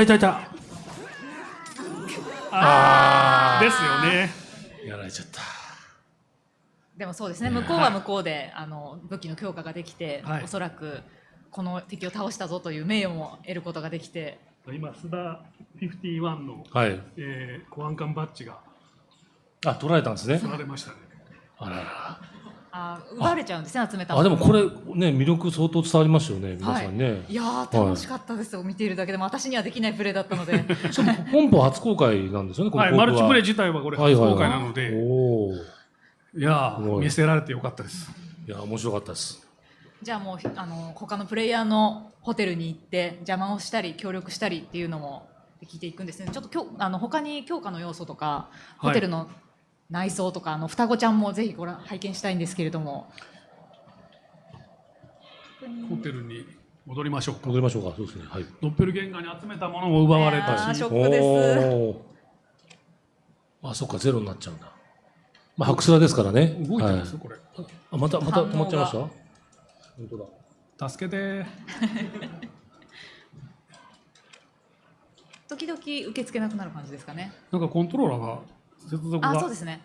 すよね。やられちゃった。でもそうですね。向こうは向こうで武器の強化ができて、はいおそらくこの敵を倒したぞという名誉も得ることができて。今須田51の、はい。保安官バッジがあ、取られたんですね。取られましたね。あらら。奪われちゃうんですね。集めたあ、でもこれね、魅力相当伝わりますよね、皆さんね。いやー楽しかったですよ。見ているだけでも私にはできないプレーだったので。しかも本邦初公開なんですよね、このはい、コープはマルチプレイ自体はこれ初公開なので、おーいやすごい見せられてよかったです。いや、面白かったです。じゃあもう他のプレイヤーのホテルに行って邪魔をしたり協力したりっていうのも聞いていくんですね。ちょっと他に強化の要素とか、ホテルの内装とか双子ちゃんもぜひ拝見したいんですけれども。ホテルに戻りましょうか。戻りましょうか。そうですね。はい。ドッペルゲンガーに集めたものも奪われたし、ショックです。おーあ、そっか、ゼロになっちゃうんだ。まあ、白スラですからね。動いてますよ、これ。あ、また止まっちゃいました。本当だ。助けて。時々受け付けなくなる感じですかね。なんかコントローラーが接続がそうですね。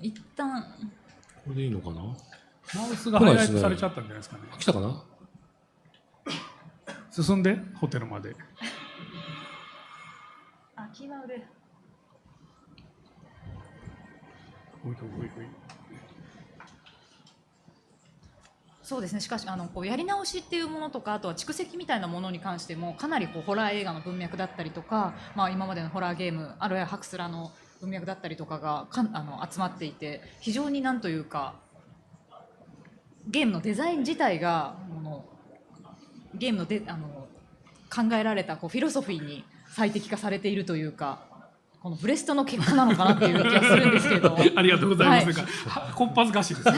一旦これでいいのかな。マウスがハイライトされちゃったんじゃないですかね。来たかな。進んでホテルまで。キーマウで。ほい。そうですね。しかしやり直しっていうものとか、あとは蓄積みたいなものに関してもかなりホラー映画の文脈だったりとか、今までのホラーゲームあるいはハクスラの文脈だったりとかが集まっていて、非常になんというかゲームのデザイン自体がゲームの考えられたフィロソフィーに最適化されているというか、このブレストの結果なのかなっていう気がするんですけれども。ありがとうございます。なんかこっぱずかしいですね。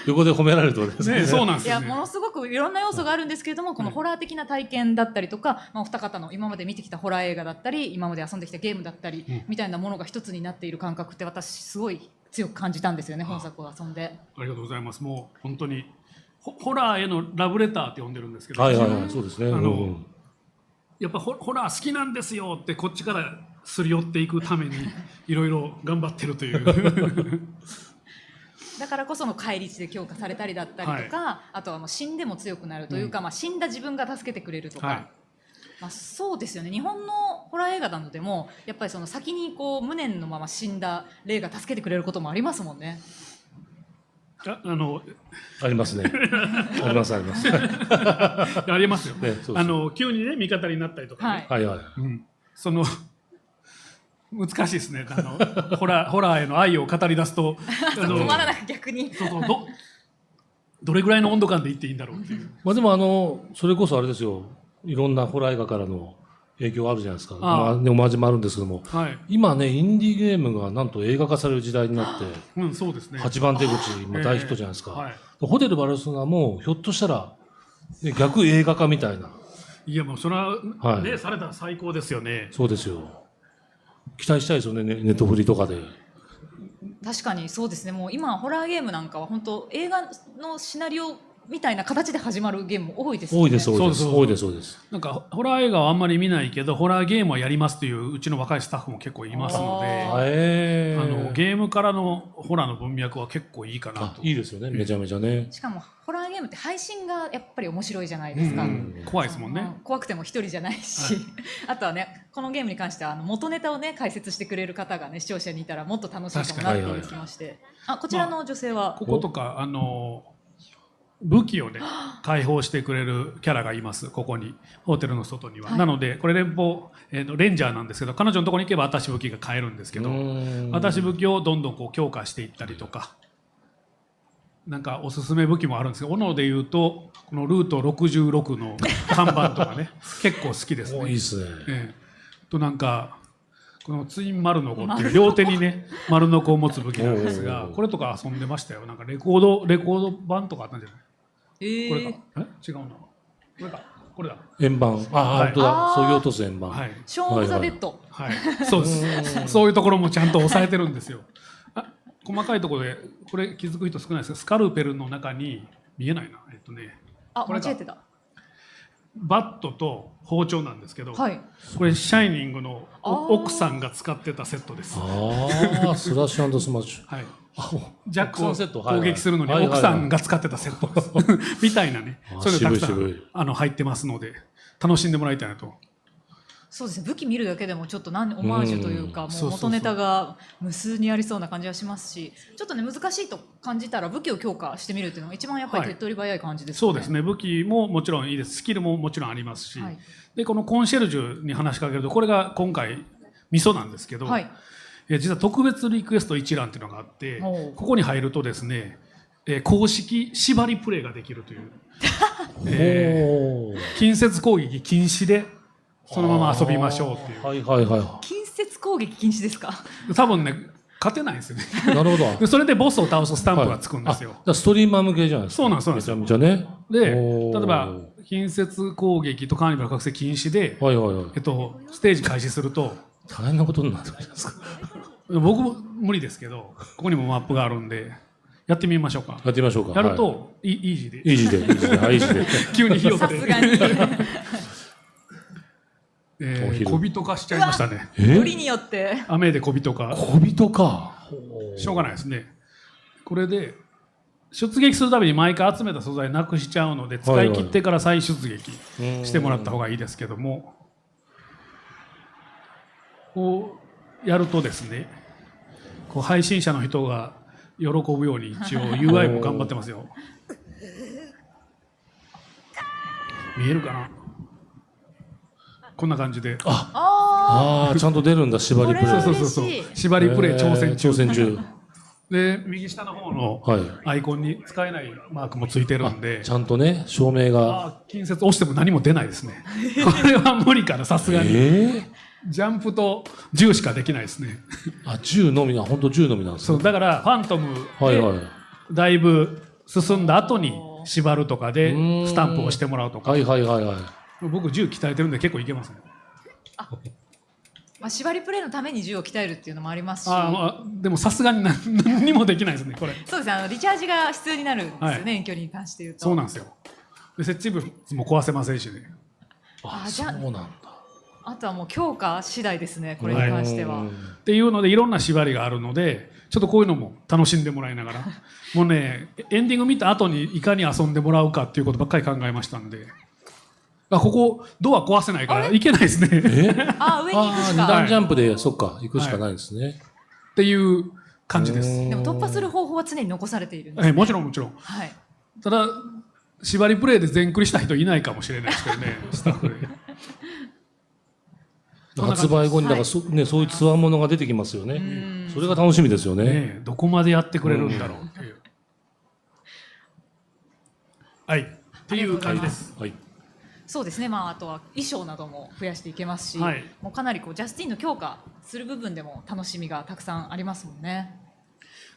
横で褒められるとですね。そうなんですよね。ものすごくいろんな要素があるんですけれども、このホラー的な体験だったりとか、お二方の今まで見てきたホラー映画だったり、今まで遊んできたゲームだったり、みたいなものが一つになっている感覚って私すごい強く感じたんですよね、本作を遊んで。ありがとうございます。もう本当にホラーへのラブレターって呼んでるんですけど、はい、そうですね。やっぱホラー好きなんですよってこっちからすり寄っていくためにいろいろ頑張ってるというだからこその返り血で強化されたりだったりとか、あとは死んでも強くなるというか、死んだ自分が助けてくれるとか、そうですよね。日本のホラー映画などでもやっぱり先に無念のまま死んだ霊が助けてくれることもありますもんね。ありますね。あります。ありますよ。急にね味方になったりとかね。難しいですね。ホラーへの愛を語り出すと止まらない逆に。どれぐらいの温度感で言っていいんだろうっていう。でもそれこそあれですよ。いろんなホラー映画からの影響あるじゃないですか。オマージュもあるんですけども、今ねインディーゲームがなんと映画化される時代になって、そうですね。8番手口も大ヒットじゃないですか。ホテルバルセロナもひょっとしたら逆映画化みたいな。いやもうそれはねされたら最高ですよね。そうですよ。期待したいですよね、ネットフリとかで。確かにそうですね。もう今ホラーゲームなんかは本当映画のシナリオみたいな形で始まるゲームも多いですよね。多いです、多いです。そうそうそう多いです、多いです。なんかホラー映画はあんまり見ないけどホラーゲームはやりますといううちの若いスタッフも結構いますので、ゲームからのホラーの文脈は結構いいかなと。いいですよね、めちゃめちゃね。しかもホラーゲームって配信がやっぱり面白いじゃないですか。怖いですもんね。怖くても一人じゃないし、あとはねこのゲームに関しては元ネタをね解説してくれる方がね視聴者にいたらもっと楽しいかもなっていう気もして、こちらの女性は、こことか武器をね解放してくれるキャラがいます。ここにホテルの外には、なのでこれ連邦、レンジャーなんですけど、彼女のところに行けば私武器が買えるんですけど、私武器をどんどんこう強化していったりとか、なんかおすすめ武器もあるんですけど、斧でいうとこのルート66の看板とかね結構好きですね。いいですね。となんかこのツイン丸の子っていう両手にね丸の子を持つ武器なんですが、これとか遊んでましたよ。なんかレコード版とかあったんじゃない？これか？違うな。これか。これだ。円盤。本当だ。そぎ落とす円盤。はい。ショーン・オブ・ザ・デッド。はい。そうです。そういうところもちゃんと抑えてるんですよ。細かいところでこれ気づく人少ないですけど、スカルペルの中に見えないな。間違えてた。バットと包丁なんですけど、はい、これシャイニングの奥さんが使ってたセットです。スラッシュ&スマッシュ。はい。ジャックを攻撃するのに奥さんが使ってたセットですみたいなね、そういうのたくさん入ってますので楽しんでもらいたいなと。そうですね、武器見るだけでもちょっとオマージュというか、もう元ネタが無数にありそうな感じはしますし、ちょっとね難しいと感じたら武器を強化してみるっていうのが一番やっぱり手っ取り早い感じですね。そうですね、武器ももちろんいいです。スキルももちろんありますし、でこのコンシェルジュに話しかけると、これが今回ミソなんですけど、実は特別リクエスト一覧っていうのがあって、ここに入るとですね、公式縛りプレイができるという、近接攻撃禁止でそのまま遊びましょうっていう。近接攻撃禁止ですか？多分ね勝てないんですよね。なるほど。それでボスを倒すとスタンプがつくんですよ。ストリーマー向けじゃないですか。そうなんです、そうなんです。めちゃめちゃね。で、例えば近接攻撃とカーニバル覚醒禁止で、ステージ開始すると大変なことになってるじゃないですか。僕も無理ですけど、ここにもマップがあるんでやってみましょうか。やってみましょうか。やるとイージーで。イージーで。急に火をさすがに。小人化しちゃいましたね。よりによって雨で小人化。小人か。しょうがないですね。これで出撃するたびに毎回集めた素材なくしちゃうので、使い切ってから再出撃してもらった方がいいですけども、こうやるとですね、こう配信者の人が喜ぶように一応 UI も頑張ってますよ。見えるかな。こんな感じで。ちゃんと出るんだ、縛りプレイ。そう。縛りプレイ挑戦中。で、右下の方のアイコンに使えないマークもついてるんで。ちゃんとね、照明が。近接押しても何も出ないですね。これは無理かな、さすがに。ジャンプと銃しかできないですね。銃のみな、本当銃のみなんですね。そう、だからファントムでだいぶ進んだ後に縛るとかでスタンプをしてもらうとか。僕銃鍛えてるんで結構いけますね。縛りプレイのために銃を鍛えるっていうのもありますし、でもさすがに何にもできないですね、これ。そうですね、リチャージが必要になるんですよね、遠距離に関して言うと。そうなんですよ。で設置物も壊せませんしね。そうなんだ。あとはもう強化次第ですね、これに関しては。っていうのでいろんな縛りがあるので、ちょっとこういうのも楽しんでもらいながら、もうねエンディング見た後にいかに遊んでもらうかっていうことばっかり考えましたんで。ここドア壊せないから行けないですね。上に行くしか。2段ジャンプでそっか行くしかないですね。っていう感じです。でも突破する方法は常に残されているんですね。もちろん。ただ縛りプレイで全クリした人いないかもしれないですけどね、スタッフで。発売後にだからそういうつわものが出てきますよね。それが楽しみですよね。どこまでやってくれるんだろうっていう。っていう感じです。そうですね、あとは衣装なども増やしていけますし、もうかなりジャスティンの強化する部分でも楽しみがたくさんありますもんね。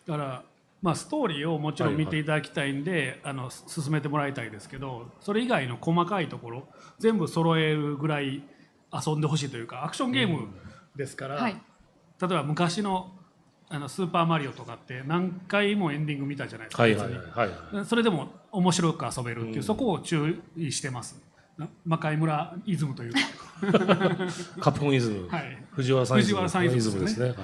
だからストーリーをもちろん見ていただきたいんで、進めてもらいたいですけど、それ以外の細かいところ全部揃えるぐらい遊んでほしいというか、アクションゲームですから、例えば昔のスーパーマリオとかって何回もエンディング見たじゃないですか。はいはいはいはい。それでも面白く遊べるっていう、そこを注意してます。魔界村イズムというかカプコンイズム、はい、藤原さんイズムですね。はい、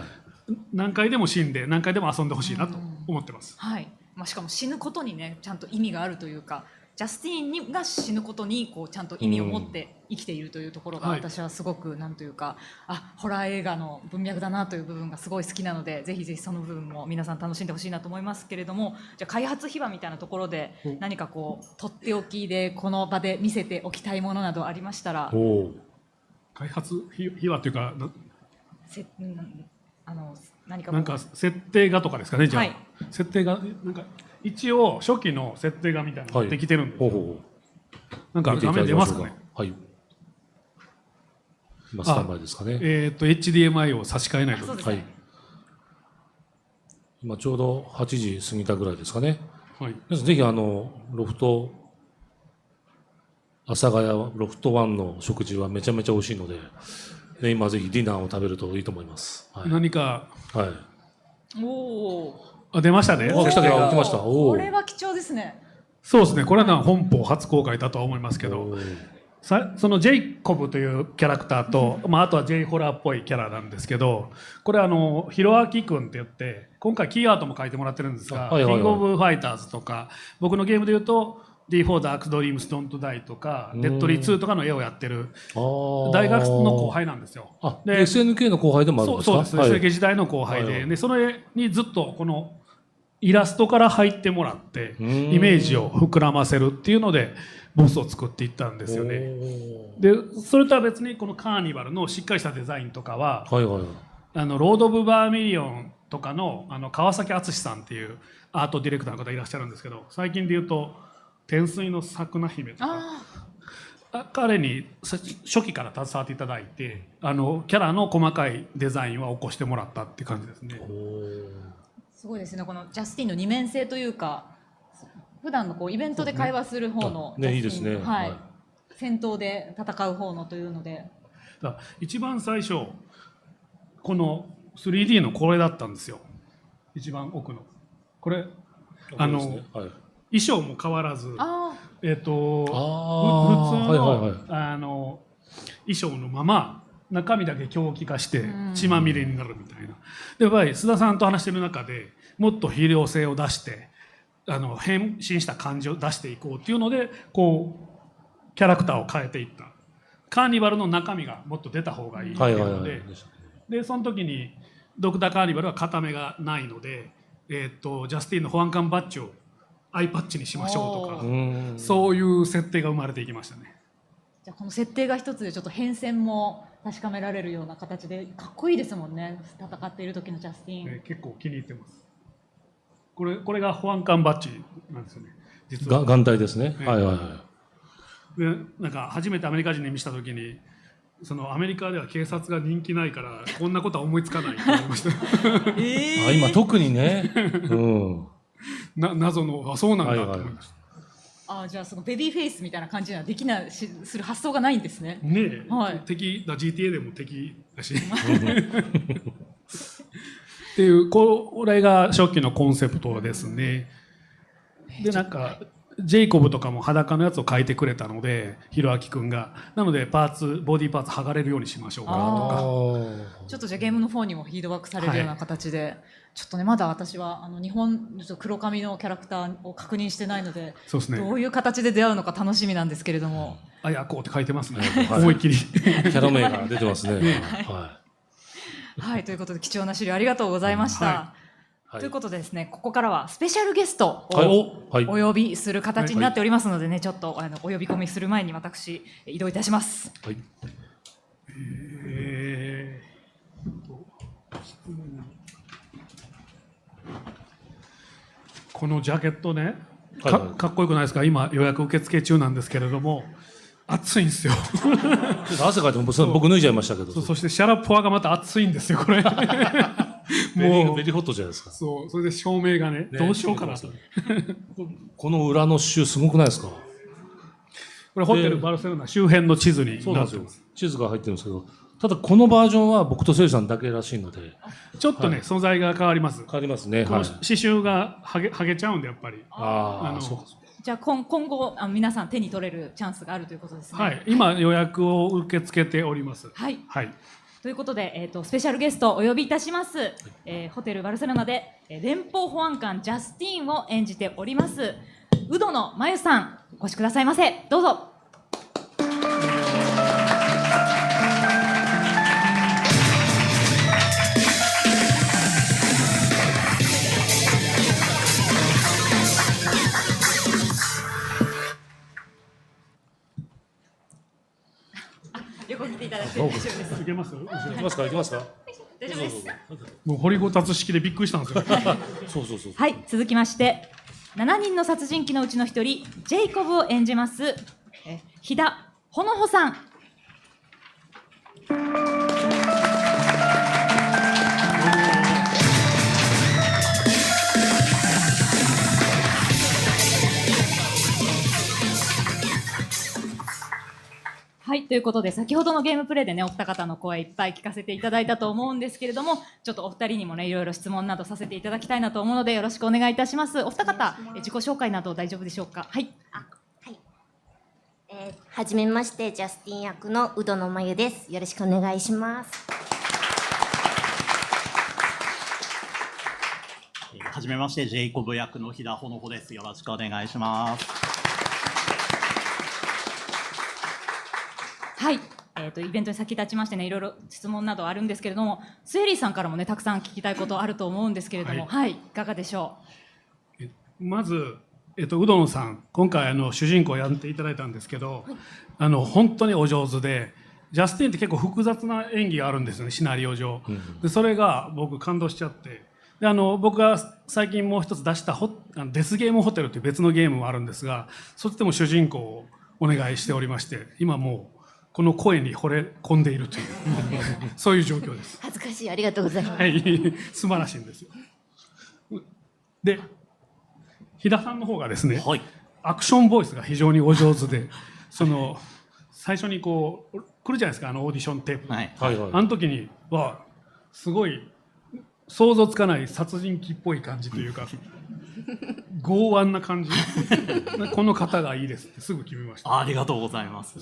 何回でも死んで何回でも遊んでほしいなと思ってます。はい。しかも死ぬことにねちゃんと意味があるというか、ジャスティンが死ぬことにこうちゃんと意味を持って生きているというところが、私はすごくなんというか、ホラー映画の文脈だなという部分がすごい好きなので、ぜひぜひその部分も皆さん楽しんでほしいなと思いますけれども、じゃあ開発秘話みたいなところで何かこうとっておきでこの場で見せておきたいものなどありましたら。開発秘話というか何かなんか設定画とかですかね。じゃあ、設定画なんか一応初期の設定画みたいなのができてるんですよ。なんか画面出ますかね。はい。今スタンバイですかね。HDMI を差し替えないと。はい。今ちょうど8時過ぎたぐらいですかね。はい。ぜひロフト阿佐ヶ谷ロフト1の食事はめちゃめちゃ美味しいので、ね、今ぜひディナーを食べるといいと思います。はい、何か。はい。おお。出ましたね。来ました。これは貴重ですね。そうですね。これは本邦初公開だとは思いますけど、そのジェイコブというキャラクターと、あとはジェイホラーっぽいキャラなんですけど、これひろあきくんって言って今回キーアートも書いてもらってるんですが、キングオブファイターズとか僕のゲームで言うと D4 ダークドリームスドントダイとかデッドリー2とかの絵をやってる大学の後輩なんですよ。で SNK の後輩でもあるんですか。そうですね。SNK 時代の後輩で、それにずっとこのイラストから入ってもらってイメージを膨らませるっていうのでボスを作っていったんですよね。でそれとは別にこのカーニバルのしっかりしたデザインとかは、ロード・オブ・バーミリオンとかの川崎敦さんっていうアートディレクターの方いらっしゃるんですけど、最近で言うと天水の桜姫とか彼に初期から携わっていただいてキャラの細かいデザインは起こしてもらったって感じですね。すごいですね。このジャスティンの二面性というか、普段のイベントで会話する方のいいですね。はい。戦闘で戦う方のというので、一番最初この 3D のこれだったんですよ。一番奥のこれ衣装も変わらず、普通の衣装のまま中身だけ狂気化して血まみれになるみたいな。でやっぱり須田さんと話してる中でもっと肥料性を出して変身した感じを出していこうっていうのでキャラクターを変えていった。カーニバルの中身がもっと出た方がいいっていうので、その時にドクターカーニバルは片目がないので、ジャスティンの保安官バッジをアイパッチにしましょうとか、そういう設定が生まれていきましたね。じゃあこの設定が一つでちょっと変遷も確かめられるような形でかっこいいですもんね。戦っている時のジャスティン、結構気に入ってます。これが保安官バッジなんですよね。実は眼帯ですね。でなんか初めてアメリカ人に見せた時にアメリカでは警察が人気ないからこんなことは思いつかないと思いました今特にね、謎のそうなんだと思いました。じゃあそのベビーフェイスみたいな感じにはできないする発想がないんですね。ねえ、敵だ GTA でも敵だしっていうこれが初期のコンセプトですね。でなんかジェイコブとかも裸のやつを描いてくれたのでひろあきくんがなのでボディーパーツ剥がれるようにしましょうかとか、ちょっとじゃあゲームの方にもフィードバックされるような形で、ちょっとねまだ私は日本黒髪のキャラクターを確認してないので、そうですね、どういう形で出会うのか楽しみなんですけれども、あやこうって書いてますね思いっきりキャラ名が出てますね。はい、ということで貴重な資料ありがとうございました。ということでですね、ここからはスペシャルゲストをお呼びする形になっておりますのでね、ちょっとお呼び込みする前に私移動いたします。このジャケットね、かっこよくないですか。今予約受付中なんですけれども暑いんですよ汗かいても僕脱いじゃいましたけど、そしてシャラポワがまた暑いんですよこれもうベリーホットじゃないですか。それで照明がねどうしようかなとこの裏の刺繍すごくないですか。これホテルバルセロナ周辺の地図になってます。地図が入ってるんですけど、ただこのバージョンは僕とせいさんだけらしいのでちょっとね、素材が変わります。変わりますね。このはい。刺繍が剥げちゃうんで、やっぱり。そうか。じゃあ今後皆さん手に取れるチャンスがあるということですね。はい、今予約を受け付けております。はい。はい。ということで、スペシャルゲストをお呼びいたします。ホテルバルセロナで連邦保安官ジャスティーンを演じております宇野の真由さん、お越しくださいませ。どうぞ。横切っていただいて大丈夫です。いけます？行きますか行きますか。大丈夫です。もう掘りごたつ式でびっくりしたんですよ。そう。はい、続きまして7人の殺人鬼のうちの1人ジェイコブを演じます飛田ほのほさん。はい、ということで先ほどのゲームプレイでね、お二方の声いっぱい聞かせていただいたと思うんですけれども、ちょっとお二人にもね、いろいろ質問などさせていただきたいなと思うのでよろしくお願いいたします。お二方自己紹介など大丈夫でしょうか。はい。はじめまして、ジャスティン役の宇野のまゆです。よろしくお願いします。はじめまして、ジェイコブ役の飛田ほのほです。よろしくお願いします。はい、イベントに先立ちましてね、いろいろ質問などあるんですけれども、スエリーさんからもね、たくさん聞きたいことあると思うんですけれども、はい、いかがでしょう。まず、宇野さん、今回主人公をやっていただいたんですけど、本当にお上手で、ジャスティンって結構複雑な演技があるんですよね、シナリオ上。でそれが僕感動しちゃって、で僕が最近もう一つ出したデスゲームホテルという別のゲームもあるんですが、そっちでも主人公をお願いしておりまして、今もうこの声に惚れ込んでいるというそういう状況です。恥ずかしい、ありがとうございます。はい、素晴らしいんですよ。で、飛田さんの方がですね、はい、アクションボイスが非常にお上手で、最初にこう来るじゃないですか、オーディションテープ、あの時にはすごい想像つかない殺人鬼っぽい感じというか剛腕な感じこの方がいいですってすぐ決めました。ありがとうございます。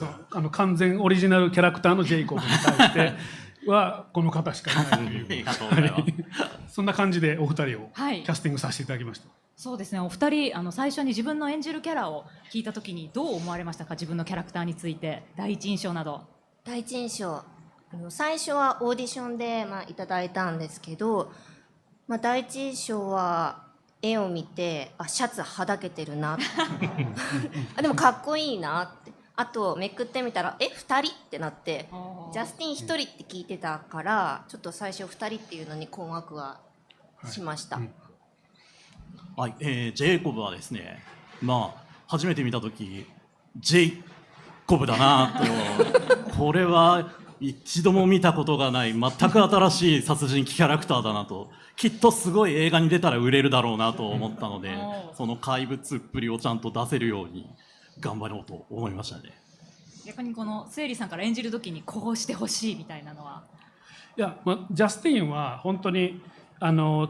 完全オリジナルキャラクターのジェイコブに対してはこの方しかいないというありがとうございますそんな感じでお二人をキはい、ャスティングさせていただきました。そうですね、お二人最初に自分の演じるキャラを聞いたときにどう思われましたか。自分のキャラクターについて第一印象など。第一印象、最初はオーディションで、いただいたんですけど、第一印象は絵を見て、シャツはだけてるなでもかっこいいなって。あとめくってみたら2人ってなって、ジャスティン1人って聞いてたから、ちょっと最初2人っていうのに困惑はしました。はい、ジェイコブはですね、初めて見た時ジェイコブだなとこれは一度も見たことがない全く新しい殺人鬼キャラクターだなと、きっとすごい映画に出たら売れるだろうなと思ったのでその怪物っぷりをちゃんと出せるように頑張ろうと思いましたね。逆にこのスエリさんから演じるときにこうしてほしいみたいなのは。いや、ジャスティンは本当に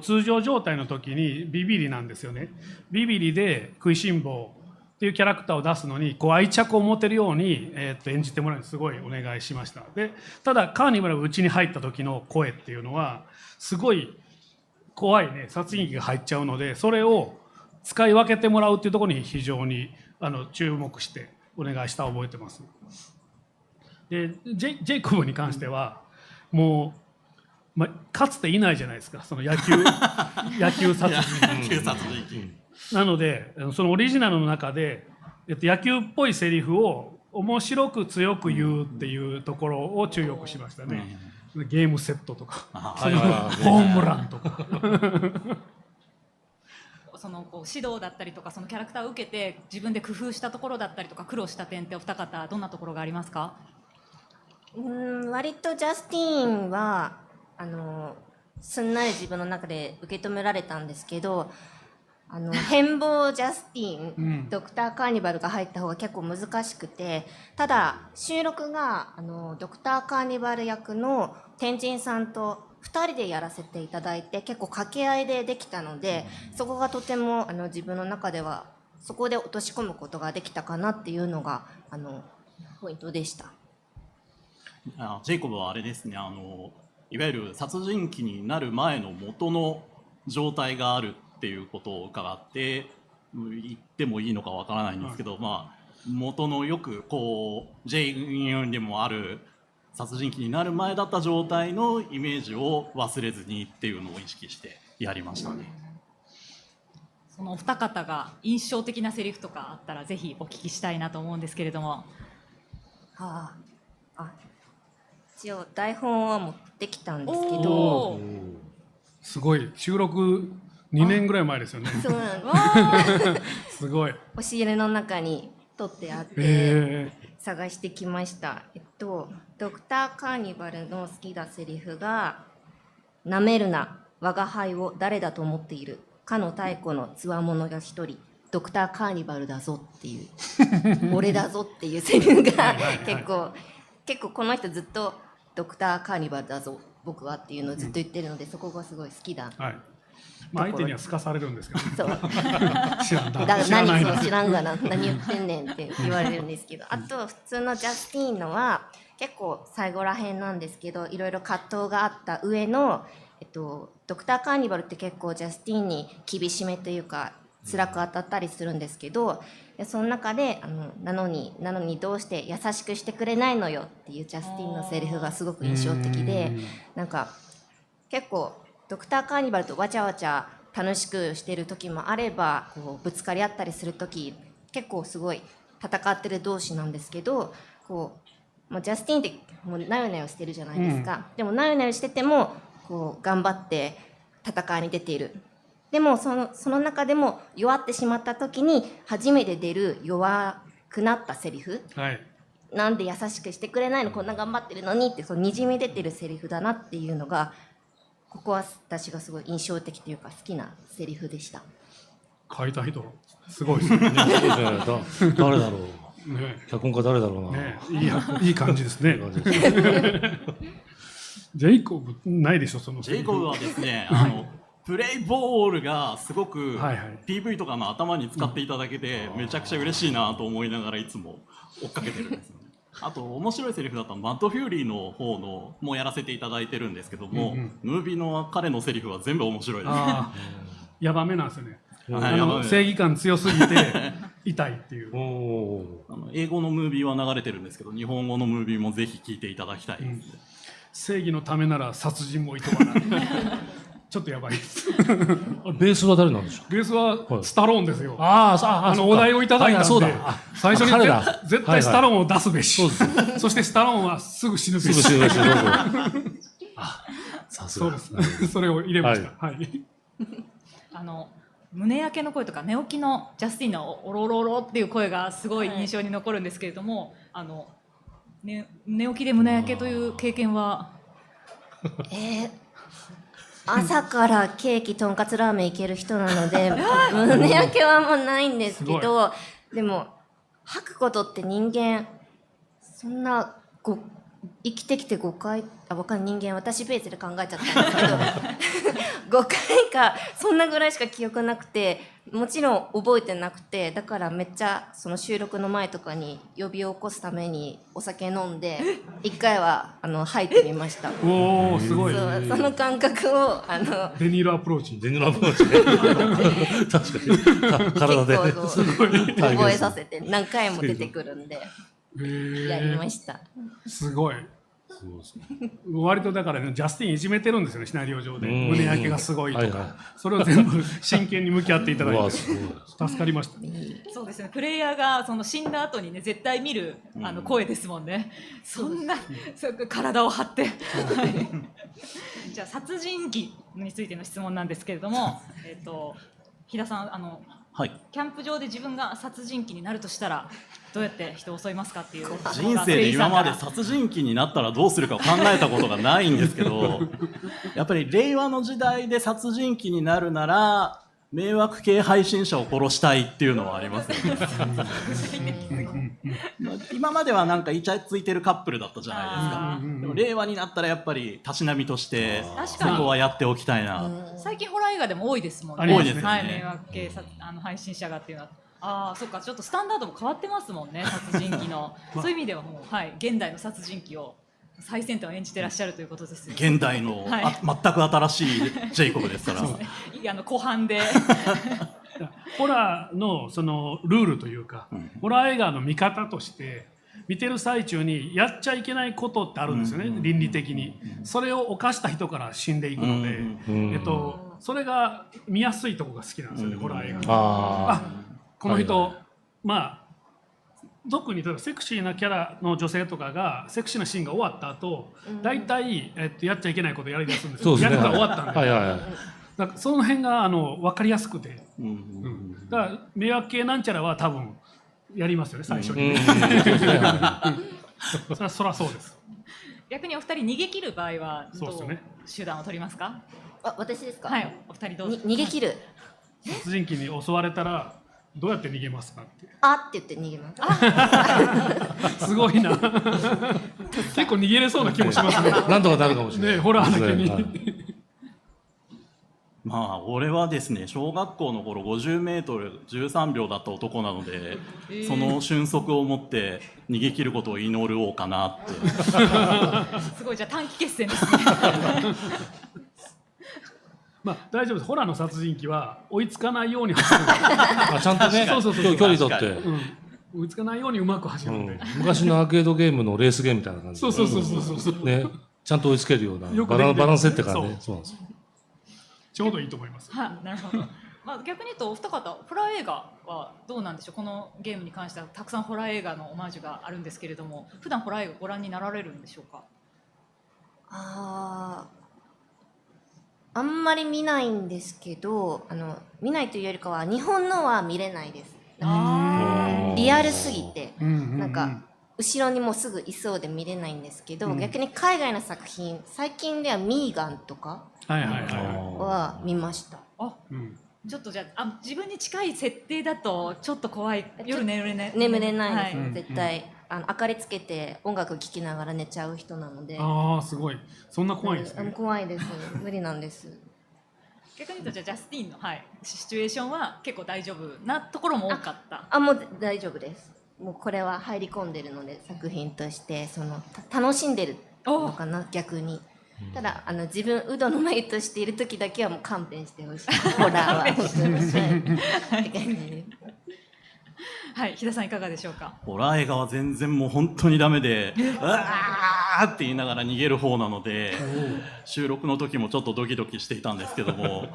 通常状態の時にビビリなんですよね。ビビリで食いしん坊っていうキャラクターを出すのに愛着を持てるように、演じてもらうのにすごいお願いしました。でただカーニバルがうちに入った時の声っていうのはすごい怖いね殺人鬼が入っちゃうので、それを使い分けてもらうっていうところに非常に注目してお願いした覚えてます。でジェイコブに関してはもう、かつていないじゃないですか、その野球殺人なので、そのオリジナルの中で、野球っぽいセリフを面白く強く言うっていうところを注力しましたね。ゲームセットとかホームランとかその指導だったりとか、そのキャラクターを受けて自分で工夫したところだったりとか苦労した点ってお二方どんなところがありますか。割とジャスティンはすんなり自分の中で受け止められたんですけど、変貌ジャスティン、うんドクターカーニバルが入った方が結構難しくて、ただ収録がドクターカーニバル役の天神さんと2人でやらせていただいて、結構掛け合いでできたので、そこがとても自分の中ではそこで落とし込むことができたかなっていうのがポイントでした。ジェイコブはあれですね、いわゆる殺人鬼になる前の元の状態があるっていうことを伺って言ってもいいのかわからないんですけど、まあ元のよくこうジェインでもある殺人鬼になる前だった状態のイメージを忘れずにっていうのを意識してやりましたね。そのお二方が印象的なセリフとかあったらぜひお聞きしたいなと思うんですけれども。一応台本は持ってきたんですけおど、ーすごい収録2年ぐらい前ですよね。そうなんです。すごい。押し入れの中に取ってあって、探してきました。ドクターカーニバルの好きなセリフが、なめるな、我が輩を誰だと思っている。かの太古のつわものが一人、ドクターカーニバルだぞっていう、俺だぞっていうセリフが結構この人ずっとドクターカーニバルだぞ、僕はっていうのをずっと言ってるので、そこがすごい好きだ。はい。まあ相手にはすかされるんですけど、そう。知らんだ。だから知らないな。知らんがな、何言ってんねんって言われるんですけど、あと普通のジャスティーノは結構最後らへんなんですけど、いろいろ葛藤があった上の、ドクターカーニバルって結構ジャスティーンに厳しめというか辛く当たったりするんですけど、その中でなのにどうして優しくしてくれないのよっていうジャスティーンのセリフがすごく印象的で、なんか結構ドクターカーニバルとわちゃわちゃ楽しくしてる時もあれば、こうぶつかり合ったりする時結構すごい戦ってる同士なんですけど、こうジャスティーンってもうなよなよしてるじゃないですか、でもなよなよしててもこう頑張って戦いに出ている。でもその中でも弱ってしまった時に初めて出る弱くなったセリフ、はい。なんで優しくしてくれないの、こんな頑張ってるのにって、そのにじみ出てるセリフだなっていうのが、ここは私がすごい印象的というか好きなセリフでした。書いた人すごいですね。誰だろう。ね。脚本家誰だろうな。ね、いい感じですね。いい感じですジェイコブないでしょ、そのジェイコブはですね、プレイボールがすごく PV とかの頭に使っていただけでめちゃくちゃ嬉しいなと思いながらいつも追っかけてるんですよね。あと面白いセリフだったマッドフューリーの方のもやらせていただいてるんですけども、ムービーの彼のセリフは全部面白いです。ヤバめなんですよね。はい、正義感強すぎて痛いっていう。英語のムービーは流れてるんですけど、日本語のムービーもぜひ聞いていただきたいです。正義のためなら殺人もいとわない。ちょっとやばいです。ベースは誰なんでしょう。ベースはスタローンですよ。お題をいただいたんで、最初に絶対スタローンを出すべし。そしてスタローンはすぐ死ぬべし。すぐ死ぬべし。さすが。そうです。それを入れました。はい。胸焼けの声とか寝起きのジャスティンのオロロロっていう声がすごい印象に残るんですけれども、寝起きで胸焼けという経験は？朝からケーキとんかつラーメンいける人なので胸焼けはもうないんですけど、でも吐くことって人間そんな生きてきて5回僕は人間私ベースで考えちゃったんですけど5回かそんなぐらいしか記憶なくて、もちろん覚えてなくて、だからめっちゃその収録の前とかに呼び起こすためにお酒飲んで1回は吐いてみました。おーすごい。その感覚をデニールアプローチ。確かに体で覚えさせて何回も出てくるんでやりました。すごい。割とだからね、ジャスティンいじめてるんですよね、シナリオ上で。胸焼けがすごいとか、それを全部真剣に向き合っていただいて助かりました。そうですね、プレイヤーがその死んだ後にね絶対見る声ですもんね。そんな体を張ってじゃあ殺人鬼についての質問なんですけれども、飛田さんキャンプ場で自分が殺人鬼になるとしたらどうやって人を襲いますかっていう。人生で今まで殺人鬼になったらどうするかを考えたことがないんですけどやっぱり令和の時代で殺人鬼になるなら迷惑系配信者を殺したいっていうのはありますよね。今まではなんかイチャついてるカップルだったじゃないですか。でも令和になったらやっぱりたしなみとしてそこはやっておきたいな。最近ホラー映画でも多いですもんね。多いですよね。はい、迷惑系配信者がっていうのは。ああ、そっか、ちょっとスタンダードも変わってますもんね、殺人鬼の。そういう意味ではもう、はい、現代の殺人鬼を最先端を演じてらっしゃるということですよ。現代の、はい、全く新しいジェイコブですから。湖畔で。ホラーのそのルールというか、ホラー映画の見方として見てる最中にやっちゃいけないことってあるんですよね、倫理的に。それを犯した人から死んでいくので、それが見やすいところが好きなんですよね、ホラー映画。あ、この人、まあ特に例えばセクシーなキャラの女性とかがセクシーなシーンが終わった後、大体やっちゃいけないことをやりだすんですよ。役が終わったんで。だからその辺が分かりやすくて、だから迷惑系なんちゃらは多分やりますよね、最初に。そりゃそうです。逆にお二人逃げ切る場合はどう手段を取りますか？あ、私ですか？はい、お二人どうぞ。逃げ切る。殺人鬼に襲われたらどうやって逃げますかって。あって言って逃げます。すごいな。結構逃げれそうな気もしますね。なんとかなるかもしれない。ね、ホラーだけに。まあ俺はですね、小学校の頃50メートル13秒だった男なので、その俊足を持って逃げ切ることを祈るおうかなって。すごい、じゃあ短期決戦ですね。まあ大丈夫です。ホラーの殺人鬼は追いつかないように走る。ちゃんとね、距離取って、追いつかないようにうまく走るんで。昔のアーケードゲームのレースゲームみたいな感じ。そうね、ちゃんと追いつけるようなバランス設定からね。そうなんですよ。ちょうどいいと思います。はい、なるほど。まあ逆に言うとお二方、ホラー映画はどうなんでしょう。このゲームに関してはたくさんホラー映画のオマージュがあるんですけれども、普段ホラー映画ご覧になられるんでしょうか。あんまり見ないんですけど、見ないというよりかは日本のは見れないです。リアルすぎて、なんか後ろにもうすぐいそうで見れないんですけど、逆に海外の作品、最近ではミーガンとかは見ました。ちょっとじゃあ、自分に近い設定だとちょっと怖い。夜眠れない。眠れないです、絶対。明かりつけて音楽聴きながら寝ちゃう人なので。ああ、すごい。そんな怖いですね。怖いです。無理なんです。逆に言うと、じゃあジャスティンの、シチュエーションは結構大丈夫なところも多かった。もう大丈夫です。もうこれは入り込んでるので、作品として楽しんでるのかな、逆に。ただ自分ウドのメイトしている時だけはもう勘弁してほしい。ホラーはって感じです。はい、日田さんいかがでしょうか。ホラー映画は全然もう本当にダメで、あーって言いながら逃げる方なので、収録の時もちょっとドキドキしていたんですけども、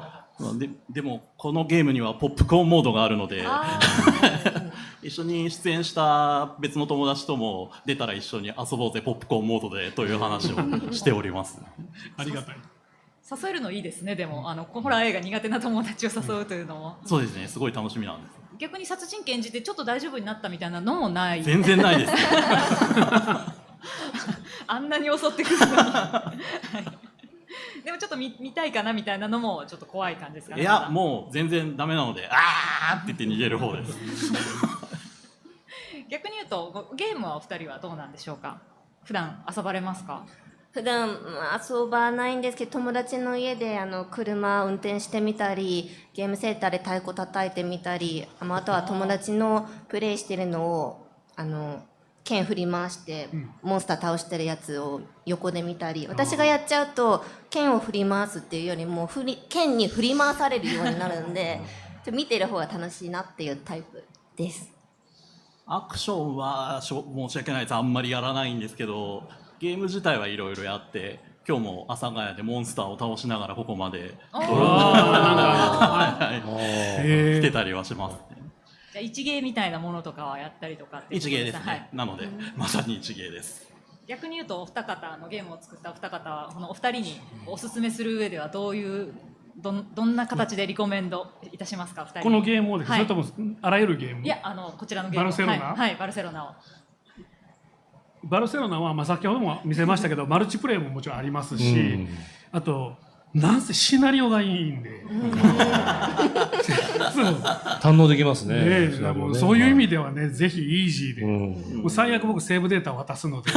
でもこのゲームにはポップコーンモードがあるので、一緒に出演した別の友達とも出たら一緒に遊ぼうぜポップコーンモードでという話をしております。ありがたい。誘えるのいいですね。でもホラー映画苦手な友達を誘うというのも、そうですね、すごい楽しみなんです。逆に殺人鬼演じてちょっと大丈夫になったみたいなのもない。全然ないです。あんなに襲ってくるのに。でもちょっと見たいかなみたいなのもちょっと怖い感じですかね。いや、もう全然ダメなので、あーって言って逃げる方です。逆に言うとゲームはお二人はどうなんでしょうか。普段遊ばれますか。普段遊ばないんですけど、友達の家で車運転してみたり、ゲームセンターで太鼓叩いてみたり、あとは友達のプレイしてるのを剣振り回してモンスター倒してるやつを横で見たり、私がやっちゃうと剣を振り回すっていうよりも剣に振り回されるようになるんで見てる方が楽しいなっていうタイプです。アクションは申し訳ないです、あんまりやらないんですけど、ゲーム自体はいろいろやって、今日も阿佐ヶ谷でモンスターを倒しながらここまで来てたりはしますね。じゃあ一芸みたいなものとかはやったりとかって一芸ですね、なのでまさに一芸です。逆に言うとお二方ゲームを作ったお二方はこのお二人におすすめする上ではどんな形でリコメンドいたしますか。二人このゲームをですね、それともあらゆるゲーム。いやこちらのゲームバルセロナ、はい、バルセロナを。バルセロナは先ほども見せましたけどマルチプレイももちろんありますし、あとなんせシナリオがいいんで、堪能できますね。ね、もうそういう意味ではね、ぜひイージーで、もう最悪僕セーブデータ渡すので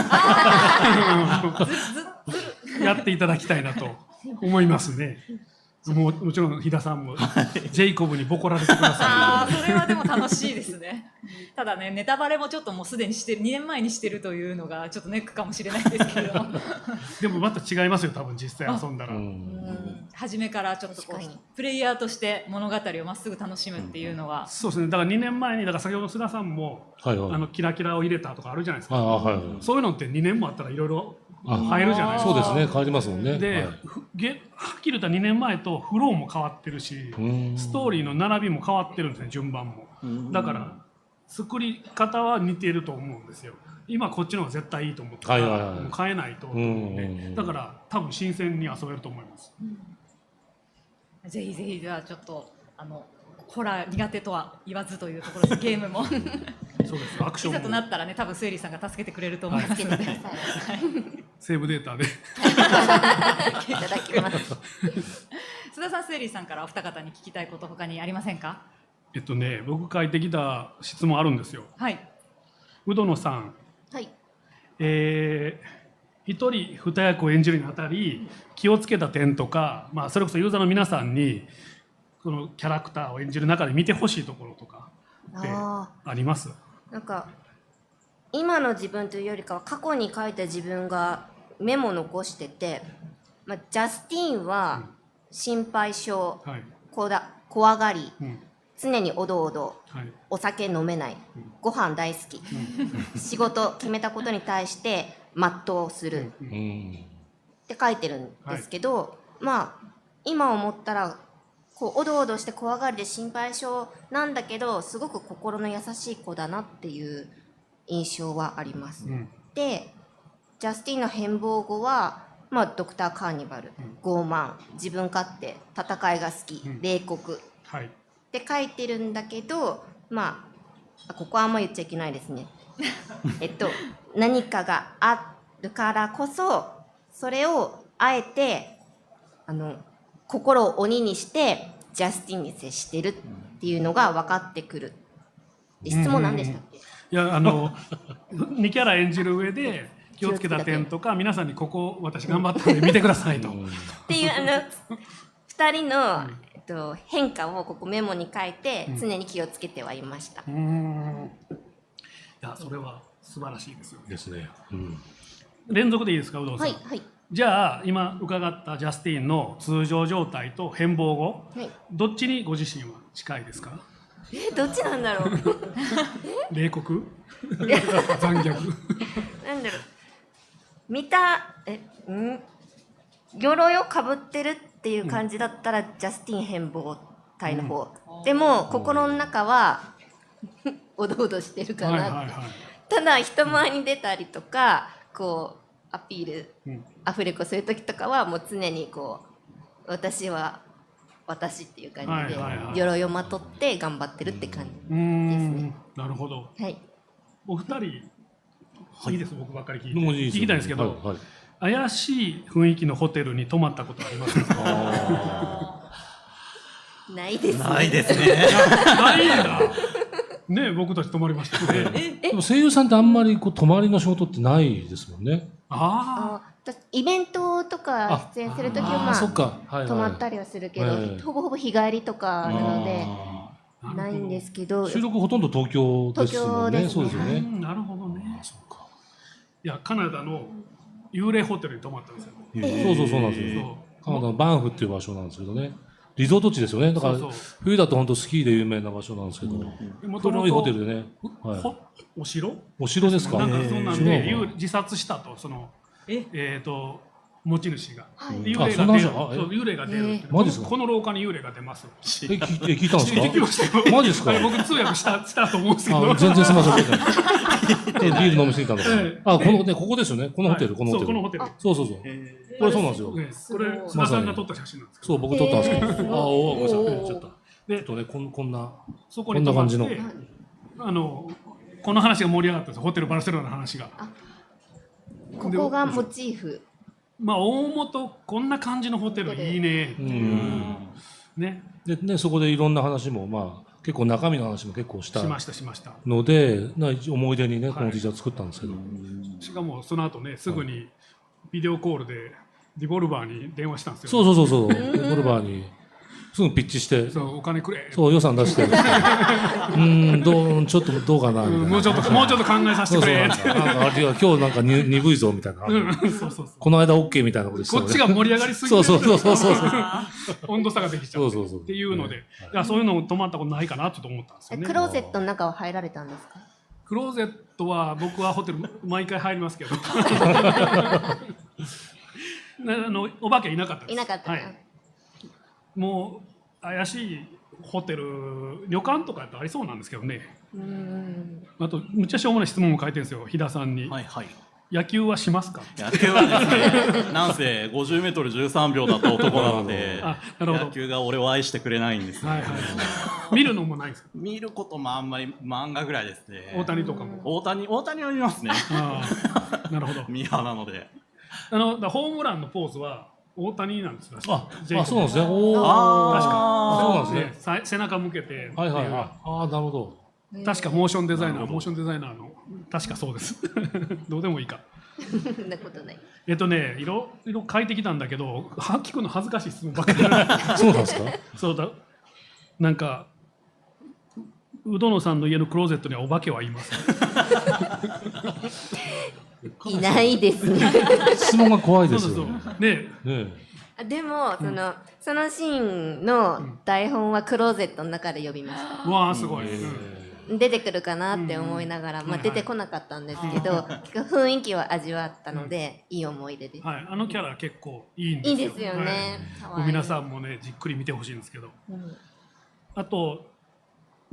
やっていただきたいなと思いますね。もちろん飛田さんもジェイコブにボコられてください。ああ、それはでも楽しいですね。ただね、ネタバレもちょっともうすでにしてる、2年前にしてるというのがちょっとネックかもしれないですけど。でもまた違いますよ、多分実際遊んだら。初めからちょっとこうプレイヤーとして物語をまっすぐ楽しむっていうのは、そうですね。だから2年前に、だから先ほど須田さんも、キラキラを入れたとかあるじゃないですか。そういうのって2年もあったらいろいろ入るじゃないですか。そうですね、変わりますもんね。で、はっきり言ったら2年前とフローも変わってるし、ストーリーの並びも変わってるんですね、順番も。だから作り方は似ていると思うんですよ。今こっちの方が絶対いいと思ってからもう変えないと思うんで、だから多分新鮮に遊べると思います。ぜひぜひ、じゃあちょっとホラー苦手とは言わずというところでゲームもそうですアクションもいざとなったらね、多分スエリーさんが助けてくれると思いますので、セーブデータでいただきます。須田さん、スエリーさんからお二方に聞きたいこと他にありませんか？僕書いてきた質問あるんですよ。はい。宇野さん、はい。一人二役を演じるにあたり気をつけた点とか、それこそユーザーの皆さんにこのキャラクターを演じる中で見てほしいところとかってあります？なんか今の自分というよりかは過去に書いた自分がメモ残してて、ジャスティンは心配性、怖がり、常におどおど、お酒飲めない、ご飯大好き、仕事決めたことに対して全うするって書いてるんですけど、今思ったらこうおどおどして怖がりで心配性なんだけどすごく心の優しい子だなっていう印象はあります。でジャスティンの変貌後は、ドクター・カーニバル、傲慢、自分勝手、戦いが好き、冷酷って書いてるんだけど、ここはあんま言っちゃいけないですね。何かがあるからこそそれをあえて心を鬼にしてジャスティンに接してるっていうのが分かってくる。質問何でしたっけ？いや2キャラ演じる上で気をつけた点とか、皆さんにここ私頑張ったので見てくださいと。っていう2人の、変化をここメモに書いて常に気をつけてはいました。いやそれは素晴らしいですよね。ですね。連続でいいですか、有働さん。はい。じゃあ今伺ったジャスティンの通常状態と変貌後、どっちにご自身は近いですか？どっちなんだろう。冷酷？残虐？なんだろう。鎧をかぶってるっていう感じだったら、ジャスティン変貌体の方。でも心の中はおどおどしてるかなって。ただ人前に出たりとかこうアピール、アフレコする時とかはもう常にこう私は私っていう感じで鎧をまとって頑張ってるって感じですね。なるほど。はい。お二人いいです、僕ばっかり聞いきたいんですけど、怪しい雰囲気のホテルに泊まったことありますか？ないですね。ないですね。ないんだ。ね、僕たち泊まりましたね。でも声優さんってあんまり泊まりの仕事ってないですもんね。イベントとか出演するときは泊まったりはするけど、ほぼほぼ日帰りとかなのでないんですけど、収録ほとんど東京ですもんね。そうですよね。なるほどね。いやカナダの幽霊ホテルに泊まったんですよ。そうなんですよ。カナダのバンフっていう場所なんですけどね。リゾート地ですよね。だから冬だと本当スキーで有名な場所なんですけど、古いホテルでね。お城？お城ですか。なんかそんなんで自殺したと持ち主が幽霊が出る。マジですか。この廊下に幽霊が出ます。聞いたんですか。聞きましたよ。マジですか。僕通訳したと思うんですけど。全然すみません。ビール飲みすぎたのか。ここですよね。このホテル。そうこのホテル。そう。これそうなんですよ。これ須田さんが撮った写真なんですけど。そう僕撮ったんですけど。ごめんなさい。ちょっと。でこんな感じの。この話が盛り上がったんです。ホテルバルセロナの話が。ここがモチーフまあ大元こんな感じのホテルいいねっていうね。でね、そこでいろんな話も、まあ、結構中身の話も結構したしましたので、思い出にね、この T シャツ作ったんですけど。しかもその後ね、すぐにビデオコールでディボルバーに電話したんですよ。そう。デボルバーにすぐピッチして、そうお金くれ。そう予算出して、ちょっとどうかなみたいな。もうちょっと考えさせてくれって。なんかあれは今日なんか鈍いぞみたいな。この間 OK みたいなことしてこっちが盛り上がりすぎて、そう。温度差ができちゃうっていうので、いやそういうの止まったことないかなと思ったんですよね。クローゼットの中は入られたんですか？クローゼットは僕はホテル毎回入りますけどお化けいなかったです。いなかった、もう怪しいホテル旅館とかやったらありそうなんですけどね。あとむっちゃしょうもない質問も書いてるんですよ、飛田さんに。野球はしますか？野球はですね、なんせ50メートル13秒だった男なので、野球が俺を愛してくれないんですね。見るのもないですか？見ることもあんまり漫画ぐらいですね。大谷とかも。大谷は見ますね。なるほど。ミーハーなので。ホームランのポーズは大谷なんですよ。そうなんですね。確かそうなんですね。背中向けて。なるほど。確かモーションデザイナーの確かそうです。どうでもいいか。そんなことない。いろいろ書いてきたんだけど、聞くの恥ずかしい質問ばっかり。そうなんですか？そうだ。なんかうどのさんの家のクローゼットにはお化けはいます。いないですね。質問が怖いですよ。ね。でもそのシーンの台本はクローゼットの中で呼びました。わあすごい。出てくるかなって思いながら、出てこなかったんですけど、雰囲気は味わったので、いい思い出です。はい、キャラ結構いいんですよ。いいですよね。皆さんもねじっくり見てほしいんですけど。あと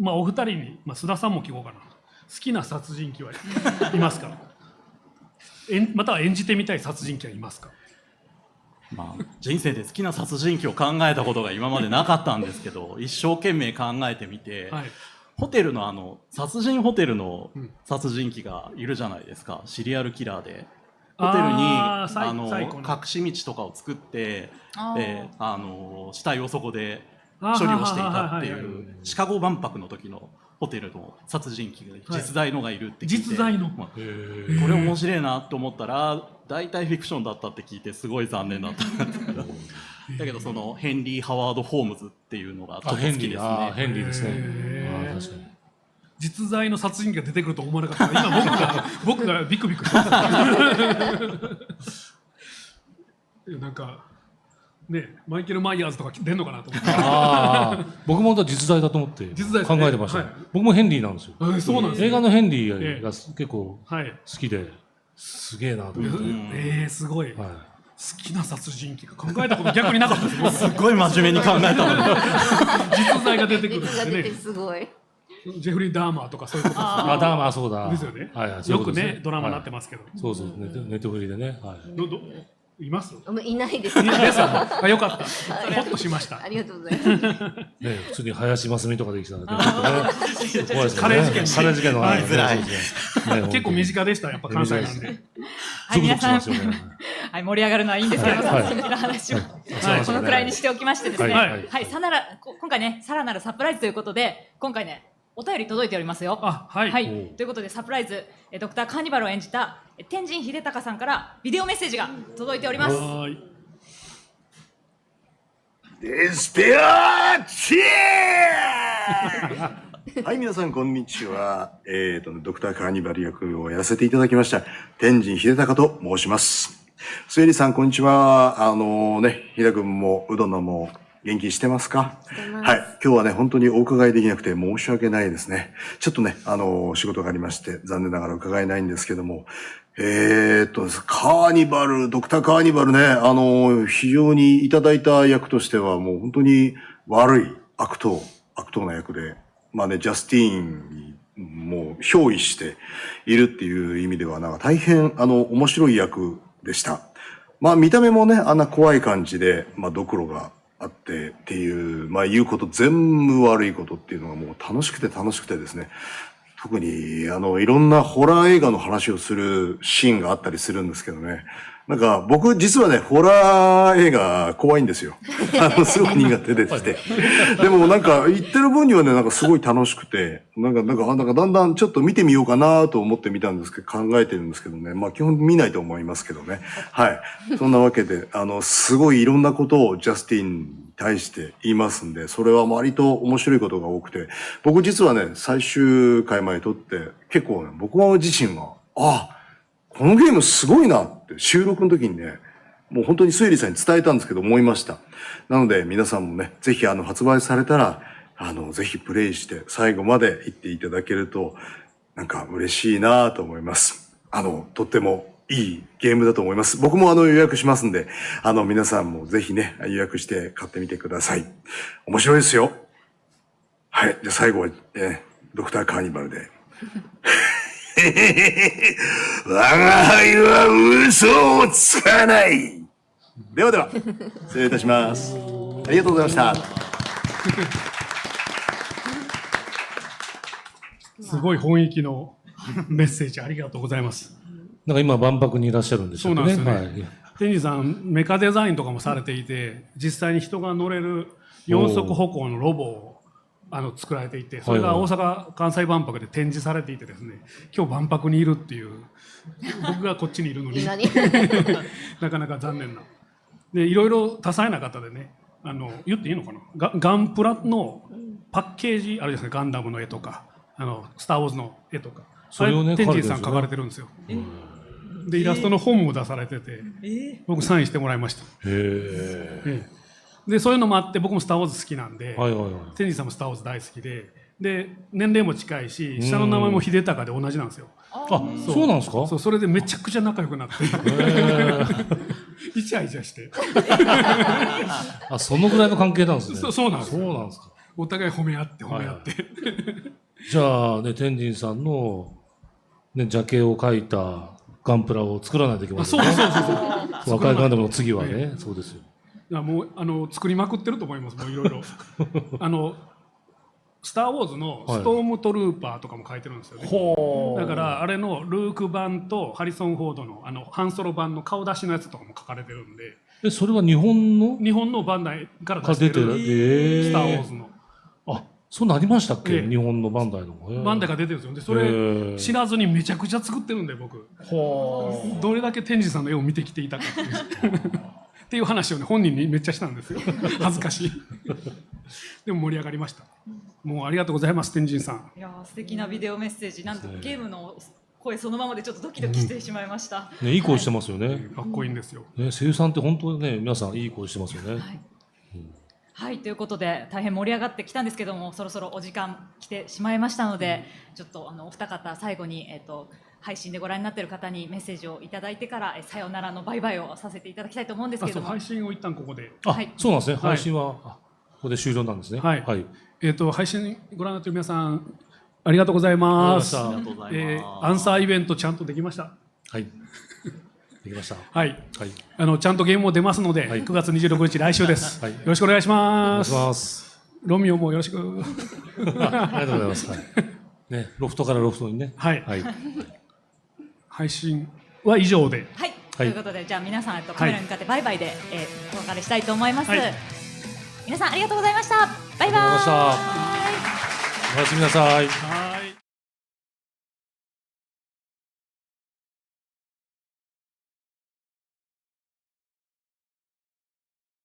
お二人に須田さんも聞こうかな。好きな殺人鬼はいますか？または演じてみたい殺人鬼はいますか？人生で好きな殺人鬼を考えたことが今までなかったんですけど、一生懸命考えてみて、ホテルの殺人ホテルの殺人鬼がいるじゃないですか。シリアルキラーでホテルに隠し道とかを作って死体をそこで処理をしていたっていうシカゴ万博の時のホテルの殺人鬼が実在のがいるって聞いて、実在の、これ面白いなと思ったら大体フィクションだったって聞いてすごい残念だったんですけどだけどそのヘンリー・ハワード・ホームズっていうのがちょっと好きですね。ヘンリーですね。確かに実在の殺人鬼が出てくると思わなかった。今僕がビクビクしてた。なんかね、マイケル・マイヤーズとか出んのかなと思って。僕も実在だと思って考えてました。僕もヘンリーなんですよ。そうなんです。映画のヘンリーが結構好きですげえなと思って。すごい。好きな殺人鬼が考えたこと逆になかったです。すごい真面目に考えたのに実在が出てくるんですね。すごい。ジェフリー・ダーマーとかそういうことです。ダーマーそうだ。ですよね。よくねドラマになってますけど。そうネットフリでね。います？いないです。ですよかった。ほっとしました。ありがとうございます。ね、普通に林真澄とかできたらね。カレー事件の言いづらい。結構身近でしたやっぱ関西なんで。皆さん盛り上がるのはいいんですけど、殺人鬼の話をこのくらいにしておきましてですね。今回ねさらなるサプライズということで今回ね。お便り届いておりますよ。ということでサプライズドクターカーニバルを演じた天神秀隆さんからビデオメッセージが届いております。デスペアチェはい、皆さんこんにちは。ドクターカーニバル役をやらせていただきました天神秀隆と申します。スエリさんこんにちは。秀君もうどのも元気してますか？はい。今日はね、本当にお伺いできなくて申し訳ないですね。ちょっとね、仕事がありまして、残念ながら伺えないんですけども、カーニバル、ドクターカーニバルね、非常にいただいた役としては、もう本当に悪い悪党な役で、ジャスティーンにもう憑依しているっていう意味では、大変、面白い役でした。見た目もね、あんな怖い感じで、ドクロが、あってっていう、言うこと全部悪いことっていうのがもう楽しくてですね。特に、いろんなホラー映画の話をするシーンがあったりするんですけどね。なんか僕実はね、ホラー映画怖いんですよ。すごく苦手でして。でもなんか言ってる分にはね、なんかすごい楽しくて、なんかだんだんちょっと見てみようかなと思ってみたんですけど、考えてるんですけどね。まあ基本見ないと思いますけどね。はい。そんなわけで、すごいいろんなことをジャスティンに対して言いますんで、それは割と面白いことが多くて、僕実はね、最終回まで撮って、結構ね、僕自身は、このゲームすごいなって収録の時にね、もう本当にスイリさんに伝えたんですけど思いました。なので皆さんもね、ぜひ発売されたら、ぜひプレイして最後まで行っていただけると、なんか嬉しいなと思います。とってもいいゲームだと思います。僕も予約しますんで、皆さんもぜひね、予約して買ってみてください。面白いですよ。はい。じゃあ最後は、ドクターカーニバルで。我が輩は嘘をつかない。ではでは、失礼いたします。ありがとうございました。すごい雰囲気のメッセージありがとうございます。なんか今万博にいらっしゃるんでしょうね。そうなんですよね。天智さん、メカデザインとかもされていて、実際に人が乗れる四足歩行のロボを作られていて、それが大阪・関西万博で展示されていてですね、今日万博にいるっていう、僕がこっちにいるのになかなか残念な。で、いろいろ多彩な方でね、言っていいのかな、ガンプラのパッケージあるじゃないですか、ガンダムの絵とか、スター・ウォーズの絵とか、それをね、天智さん描かれてるんですよ。で、イラストの本も出されてて、僕サインしてもらいました。で、そういうのもあって、僕もスター・ウォーズ好きなんで、天智さんもスター・ウォーズ大好きで、で、年齢も近いし、下の名前も秀隆で同じなんですよ。そうなんですか？そう、それでめちゃくちゃ仲良くなって、イチャイチャして。そのぐらいの関係なんですね。そうなんです。そうなんですか。お互い褒め合って。じゃあね、天神さんのね、ジャケを描いたガンプラを作らないといけませんね。そう。若いガンダムの次はね、そうですよ。もう作りまくってると思います。もういろいろ。スター・ウォーズのストームトルーパーとかも書いてるんですよね。だからあれのルーク版とハリソン・フォードのハンソロ版の顔出しのやつとかも書かれてるんで。それは日本のバンダイから出してるスター・ウォーズの。そうなりましたっけ？日本のバンダイの。バンダイが出てるんですよ。で、それ知らずにめちゃくちゃ作ってるんで、僕。どれだけ天智さんの絵を見てきていたかっていう話をね、本人にめっちゃしたんですよ。恥ずかしい。でも盛り上がりました。もうありがとうございます、天神さん。いや、素敵なビデオメッセージ。なんとゲームの声そのままでちょっとドキドキしてしまいました。いい声してますよね。かっこいいんですよ。声優さんって本当にね、皆さんいい声してますよね。はい、ということで大変盛り上がってきたんですけども、そろそろお時間来てしまいましたので、ちょっとお二方最後に配信でご覧になっている方にメッセージをいただいてからさよならのバイバイをさせていただきたいと思うんですけども。配信を一旦ここで。そうなんですね。配信はここで終了なんですね。配信ご覧になっている皆さんありがとうございます。アンサーイベントちゃんとできました。はい。できました。はい。ちゃんとゲームも出ますので、9月26日来週です。よろしくお願いします。ロミオもよろしく。ありがとうございます。ね、ロフトからロフトにね。はい。配信は以上で。はい。ということで、じゃあ皆さんカメラに向かってバイバイでお別れしたいと思います。皆さんありがとうございました。バイバイ。おやすみなさい。